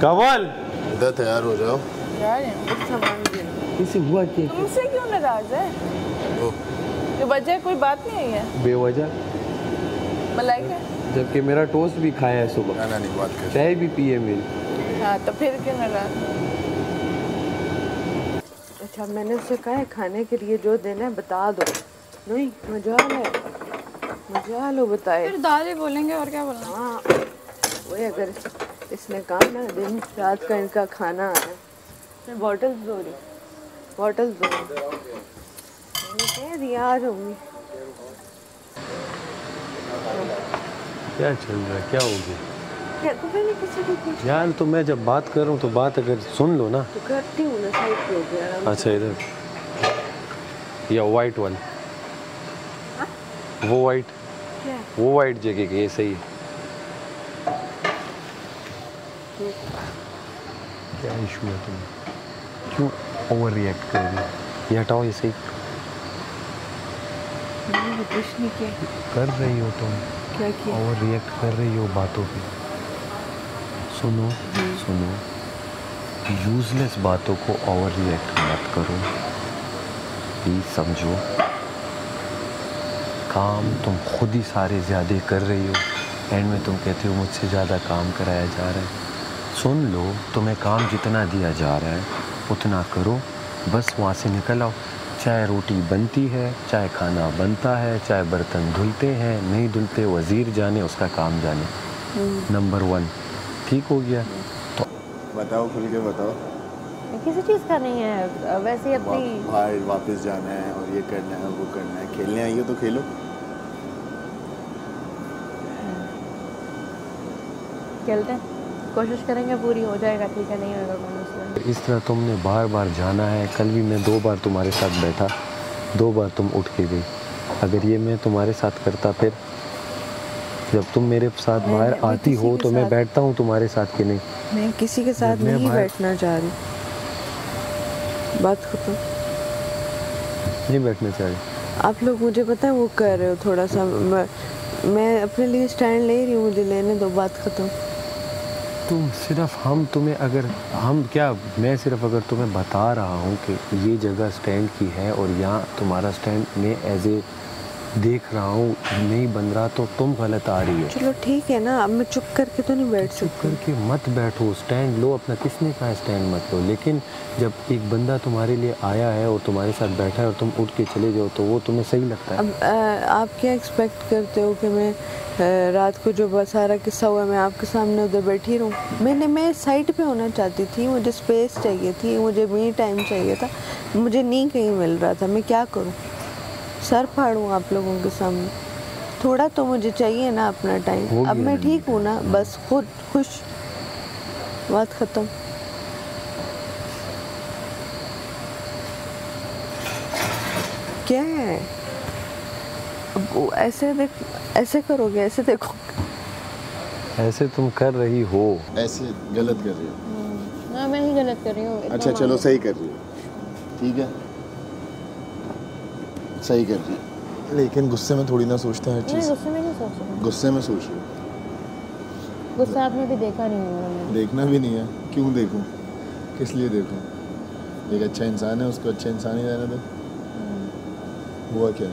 कमल इधर तैयार हो जाओ यार, इसे हुआ क्या? तुमसे क्यों नाराज है? ये वजह कोई बात नहीं है बेवजह, मलाइका, जबकि मेरा टोस्ट भी खाया है सुबह, नहीं बात कर, चाय भी पी है मेरी। हाँ, तो फिर क्यों नाराज? अच्छा, मैंने उससे कहा है खाने के लिए जो देना है बता दो। नहीं, मजाल है, मजाल हो बताए। फिर दादी बोलेंगे और क्या बोलना। हाँ, वही अगर इसने कहा ना दिन रात का इनका खाना है, मैं बॉटल्स धो रही, बॉटल्स धो रही यार होंगी। क्या चल रहा है, क्या हो गया यार? तो मैं जब बात कर रहा हूँ तो बात अगर सुन लो ना। तो करती हूँ ना, साइड पे हो गया। अच्छा, इधर या वाइट वाली, वो वाइट, वो वाइट जगह की, ये सही है। क्या इशू है, तुम क्यों ओवर रिएक्ट कर रही हो? ये हटाओ, ये सही कुछ नहीं किया। कर रही हो तुम, क्या किया? ओवर रिएक्ट कर रही हो बातों पे। सुनो यूजलेस बातों को ओवर रिएक्ट मत करो। प्लीज़ समझो, काम तुम खुद ही सारे ज़्यादा कर रही हो, एंड में तुम कहते हो मुझसे ज़्यादा काम कराया जा रहा है। सुन लो, तुम्हें काम जितना दिया जा रहा है उतना करो, बस वहाँ से निकल आओ। चाहे रोटी बनती है, चाहे खाना बनता है, चाहे बर्तन धुलते हैं नहीं धुलते, वज़ीर जाने, उसका काम जाने। नंबर 1 ठीक हो गया। तो बताओ, खुल के बताओ। किसी चीज़ का नहीं है, वैसे अपनी बाहर वापस जाना है और ये करना है वो करना है, खेलने आई हो तो खेलो। खेलते हैं, कोशिश करेंगे, पूरी हो जाएगा, ठीक है, नहीं होगा कोई मसला। इस तरह तुमने बार बार जाना है। कल भी मैं 2 बार तुम्हारे साथ बैठा, 2 बार तुम उठ के गई। अगर ये मैं तुम्हारे साथ करता, फिर जब तुम मेरे साथ बाहर आती हो तो मैं बैठता हूँ तुम्हारे साथ कि नहीं? मैं किसी के साथ नहीं बैठना चाह रही, बात खत्म। नहीं बैठना चाह रही? आप लोग मुझे पता है वो कर रहे हो थोड़ा सा, मैं अपने लिए स्टैंड ले रही हूँ, मुझे लेने दो, बात खत्म। तुम सिर्फ हम तुम्हें अगर हम क्या मैं सिर्फ अगर तुम्हें बता रहा हूँ कि ये जगह स्टैंड की है और यहाँ तुम्हारा स्टैंड में एज ए देख रहा हूँ नहीं बन रहा, तो तुम गलत आ रही हो। चलो ठीक है ना, अब मैं चुप करके तो नहीं बैठ सकती। चुप करके मत बैठो, स्टैंड लो अपना। किसने कहा स्टैंड मत लो? लेकिन जब एक बंदा तुम्हारे लिए आया है और तुम्हारे साथ बैठा है और तुम उठ के चले जाओ तो वो तुम्हें सही लगता है? अब आप क्या एक्सपेक्ट करते हो कि मैं रात को जो सारा किस्सा हुआ मैं आपके सामने उधर बैठी रहूँ? मैं साइड पे होना चाहती थी, मुझे स्पेस चाहिए थी, मुझे मी टाइम चाहिए था, मुझे नहीं कहीं मिल रहा था। मैं क्या करूँ, सर फाड़ूँ आप लोगों के सामने? थोड़ा तो मुझे चाहिए ना अपना टाइम। अब मैं ठीक हूँ ना, बस खुद खुश, बात ख़त्म। क्या है अब ऐसे ऐसे करोगे, ऐसे देखो, ऐसे तुम कर रही हो, ऐसे गलत कर रही हो। हाँ मैं ही गलत कर रही हूँ। अच्छा चलो सही कर रही हो, ठीक है सही कर रही है, लेकिन गुस्से में थोड़ी ना सोचते हैं हर चीज़। गुस्से में नहीं सोच रही, गुस्से में सोच रही हूँ। गुस्सा आपने भी देखा नहीं है। देखना भी नहीं है, क्यों देखूँ, किस लिए देखूँ? एक अच्छा इंसान है, उसको अच्छा इंसान ही रहने दो। हुआ क्या,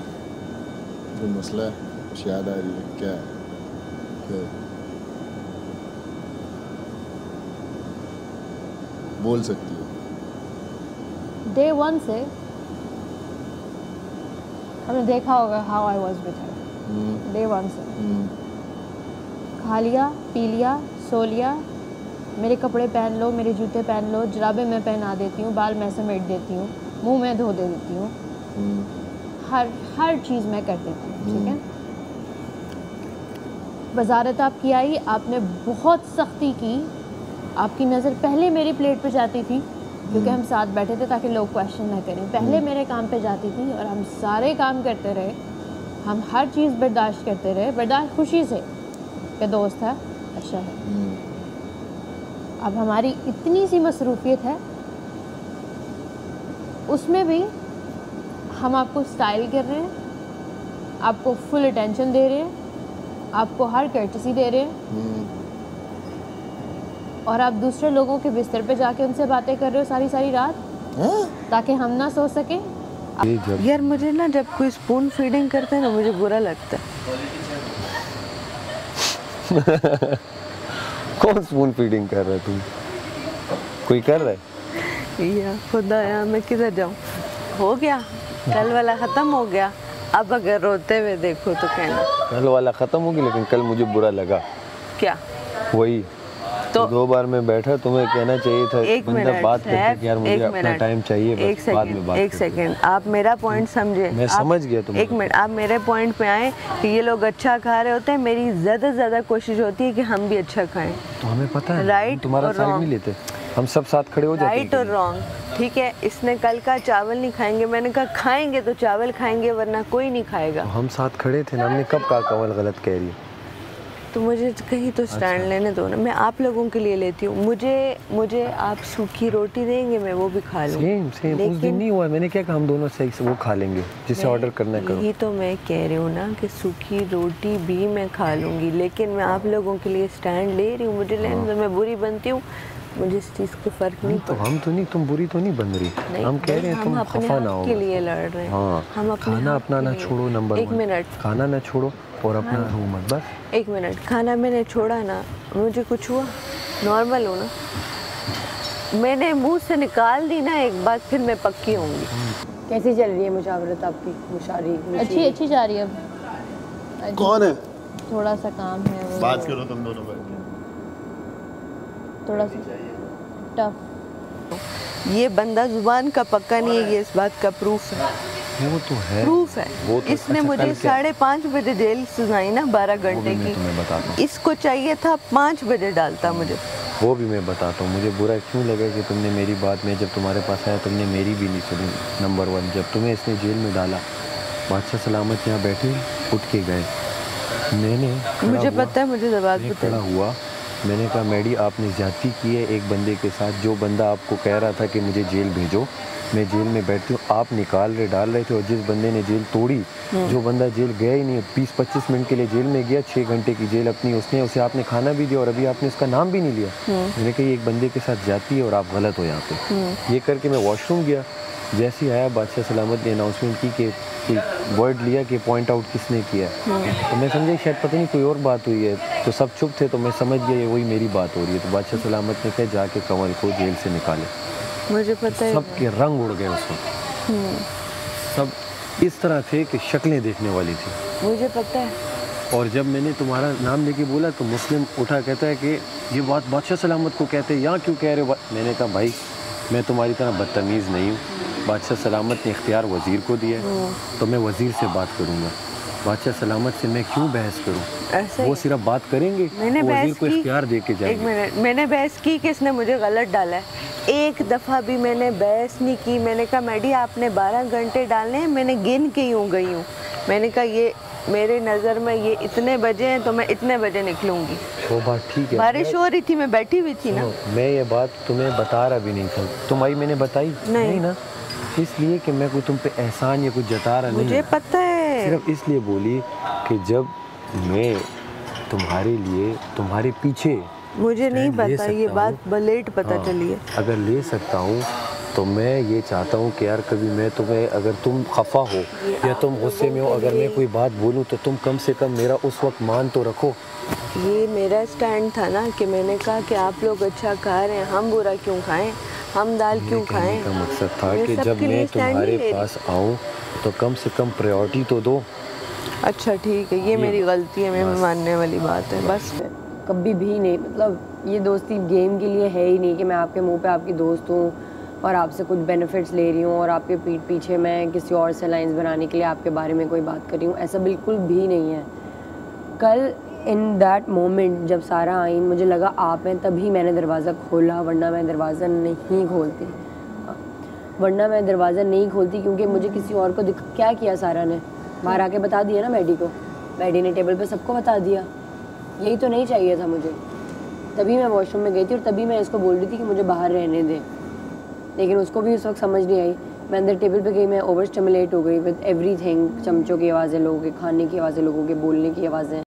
कोई मसला है, कुछ याद आ रही है क्या है? क्या है? बोल सकती हो। Day 1 से हमने देखा होगा how I was with her. Day 1 से खा लिया, पी लिया, सो लिया, मेरे कपड़े पहन लो, मेरे जूते पहन लो, जुराबें मैं पहना देती हूँ, बाल मैं समेट देती हूँ, मुंह मैं धो दे देती हूँ, हर चीज़ मैं कर देती हूँ, ठीक है। वजारत आपकी आई, आपने बहुत सख्ती की, आपकी नज़र पहले मेरी प्लेट पे जाती थी क्योंकि हम साथ बैठे थे ताकि लोग क्वेश्चन ना करें, पहले मेरे काम पे जाती थी और हम सारे काम करते रहे, हम हर चीज़ बर्दाश्त करते रहे, बर्दाश्त खुशी से कि दोस्त है, अच्छा है। अब हमारी इतनी सी मसरूफियत है, उसमें भी हम आपको स्टाइल कर रहे हैं, आपको फुल अटेंशन दे रहे हैं, आपको हर कर्टसी दे रहे हैं, और आप दूसरे लोगों के बिस्तर पे जाके उनसे बातें कर रहे हो सारी रात ताकि हम ना सो सके। यार मुझे ना जब कोई स्पून फीडिंग करते हैं ना मुझे बुरा लगता है। कौन स्पून फीडिंग कर रहा है? तुम कोई कर रहा है? या खुदाया मैं किधर जाऊँ, हो गया कल वाला ख़त्म हो गया, अब अगर रोते हुए देखो तो कहना। कल वाला ख़त्म हो गया, लेकिन कल मुझे बुरा लगा। क्या? वही तो 2 बार मैं बैठा, तुम्हें कहना चाहिए था, एक बंदा बात करते कि यार मुझे अपना टाइम चाहिए, बस बाद में बात। एक सेकंड, आप मेरा पॉइंट समझे। मैं समझ गया तुम। एक मिनट, आप मेरे पॉइंट पे आए कि ये लोग अच्छा खा रहे होते हैं, मेरी ज़्यादा कोशिश होती है कि हम भी अच्छा खाएं। तो हमें पता है, राइट, तुम्हारा साइड नहीं लेते, हम सब साथ खड़े हो जाते हैं। राइट और रॉन्ग, ठीक है। इसने कल का चावल नहीं खाएंगे, मैंने कहा खाएंगे तो चावल खाएंगे वरना कोई नहीं खाएगा। तो हम साथ खड़े थे ना, हमने कब कहा कमल गलत कह रही है? तो मुझे कहीं तो स्टैंड लेने दो ना, मैं आप लोगों के लिए लेती हूँ। मुझे आप सूखी रोटी देंगे, मैं वो भी खा लूँ। सेम उस दिन नहीं हुआ, मैंने क्या कहा हम दोनों सही से वो खा लेंगे जिसे ऑर्डर करना है करो। यही तो मैं कह रही हूँ ना कि सूखी रोटी भी मैं खा लूँगी, लेकिन मैं आप लोगों के लिए स्टैंड ले रही हूँ, मुझे लेने दो। मैं बुरी बनती हूँ मुझे इस चीज़ को फ़र्क नहीं तो हम तो नहीं, तुम बुरी तो नहीं बन रही, हम कह रहे हैं तुम खफा ना हो के लिए लड़ रहे हैं। हाँ, हम अपने खाना अपना ना छोड़ो, नंबर 1। एक मिनट, खाना ना छोड़ो और अपना रो मत, बस 1 मिनट। खाना मैंने छोड़ा ना, मुझे कुछ हुआ? नॉर्मल हो ना? मैंने मुंह से निकाल दी ना एक बात, फिर मैं पक्की होंगी। कैसी चल रही है मुशावरत आपकी? मुशारी अच्छी जा रही है अब। कौन है? थोड़ा सा काम है वो, बात करो तुम दोनों बैठ के। थोड़ा सा टफ। ये बंदा जुबान का पक्का नहीं है, ये इस बात का प्रूफ है। वो तो है, प्रूफ है। वो तो इसने मुझे 5:30 बजे जेल सुनाई ना, 12 घंटे की। मैं बताता हूँ, इसको चाहिए था 5 बजे डालता मुझे। वो भी मैं बताता हूँ। मुझे बुरा क्यों लगा कि तुमने मेरी बात में, जब तुम्हारे पास आया तुमने मेरी भी नहीं सुनी। नंबर 1, जब तुम्हें इसने जेल में डाला, बादशाह सलामत यहाँ बैठे उठ के गए, मुझे पता है, मुझे जवाब खड़ा हुआ, मैंने कहा मैडी आपने ज़्यादती की है एक बंदे के साथ। जो बंदा आपको कह रहा था कि मुझे जेल भेजो, मैं जेल में बैठती हूँ, आप डाल रहे थे। और जिस बंदे ने जेल तोड़ी, जो बंदा जेल गया ही नहीं, 20-25 मिनट के लिए जेल में गया, 6 घंटे की जेल अपनी उसने, उसे आपने खाना भी दिया और अभी आपने उसका नाम भी नहीं लिया। मैंने कहा एक बंदे के साथ जाती है और आप गलत हो यहाँ पे। ये करके मैं वॉशरूम गया, जैसे ही आया बादशाह सलामत ने अनाउंसमेंट की कि वर्ड लिया कि पॉइंट आउट किसने किया, तो मैं समझा शायद पता नहीं कोई और बात हुई है, तो सब चुप थे, तो मैं समझ गया ये वही मेरी बात हो रही है। तो बादशाह सलामत ने कहा जाके कंवल को जेल से निकाले। मुझे पता है, सबके रंग उड़ गए उस वक्त, सब इस तरह थे कि शक्लें देखने वाली थी। मुझे पता है। और जब मैंने तुम्हारा नाम लेके बोला तो मुस्लिम उठा कहता है कि ये बात बादशाह सलामत को कहते हैं, यहाँ क्यों कह रहे हो? मैंने कहा भाई मैं तुम्हारी तरह बदतमीज़ नहीं हूँ, बादशाह सलामत ने इख्तियार वज़ीर को दिया है, तो मैं वज़ीर से बात करूँगा, बादशाह सलामत से मैं क्यों बहस करूँ? वो सिर्फ बात करेंगे, मैंने वज़ीर को इख्तियार दे के जाएंगे। 1 मिनट, मैंने बहस की कि इसने मुझे गलत डाला है। एक दफ़ा भी मैंने बहस नहीं की। मैंने कहा मैडी आपने 12 घंटे डालने हैं, मैंने गिन के यूँ गई हूँ। मैंने कहा ये मेरे नज़र में ये इतने बजे हैं तो मैं इतने बजे निकलूँगी। वो बात ठीक है, बारिश हो रही थी, मैं बैठी हुई थी ना। मैं ये बात तुम्हें बता रहा भी नहीं था, तुम्हारी मैंने बताई नहीं ना, इसलिए कि मैं कोई तुम पे एहसान या कुछ जता रहा नहीं, मुझे पता है। सिर्फ इसलिए बोली कि जब मैं तुम्हारे लिए तुम्हारे पीछे, मुझे नहीं पता, ये बात लेट पता चली है। अगर ले सकता हूँ तो मैं ये चाहता हूँ कि यार कभी मैं तुम्हें, अगर तुम खफा हो या तुम गुस्से में हो, अगर मैं कोई बात बोलूँ तो तुम कम से कम मेरा उस वक्त मान तो रखो। ये मेरा स्टैंड था ना कि मैंने कहा कि आप लोग अच्छा खा रहे हैं, हम बुरा क्यों खाएं, हम दाल क्यों खाएं। का मकसद था कि जब मैं तुम्हारे पास आऊँ तो कम से कम प्रायोरिटी तो दो। अच्छा ठीक है, ये मेरी गलती है, मैं मानने वाली बात है। बस कभी भी नहीं, मतलब ये दोस्ती गेम के लिए है ही नहीं कि मैं आपके मुंह पे आपकी दोस्त हूँ और आपसे कुछ बेनिफिट्स ले रही हूँ और आपके पीठ पीछे मैं किसी और से लाइंस बनाने के लिए आपके बारे में कोई बात कर रही हूँ, ऐसा बिल्कुल भी नहीं है। कल इन दैट मोमेंट जब सारा आई, मुझे लगा आप हैं, तभी मैंने दरवाज़ा खोला, वरना मैं दरवाज़ा नहीं खोलती, क्योंकि मुझे किसी और को क्या किया सारा ने, बाहर आके बता दिया ना मैडी को, मैडी ने टेबल पे सबको बता दिया। यही तो नहीं चाहिए था मुझे, तभी मैं वॉशरूम में गई थी और तभी मैं इसको बोल रही थी कि मुझे बाहर रहने दें, लेकिन उसको भी उस वक्त समझ नहीं आई। मैं अंदर टेबल पे गई, मैं ओवर स्टिमुलेट हो गई विद एवरीथिंग, चमचों की आवाज़ें, लोगों के खाने की आवाज़ें, लोगों के बोलने की आवाज़ें।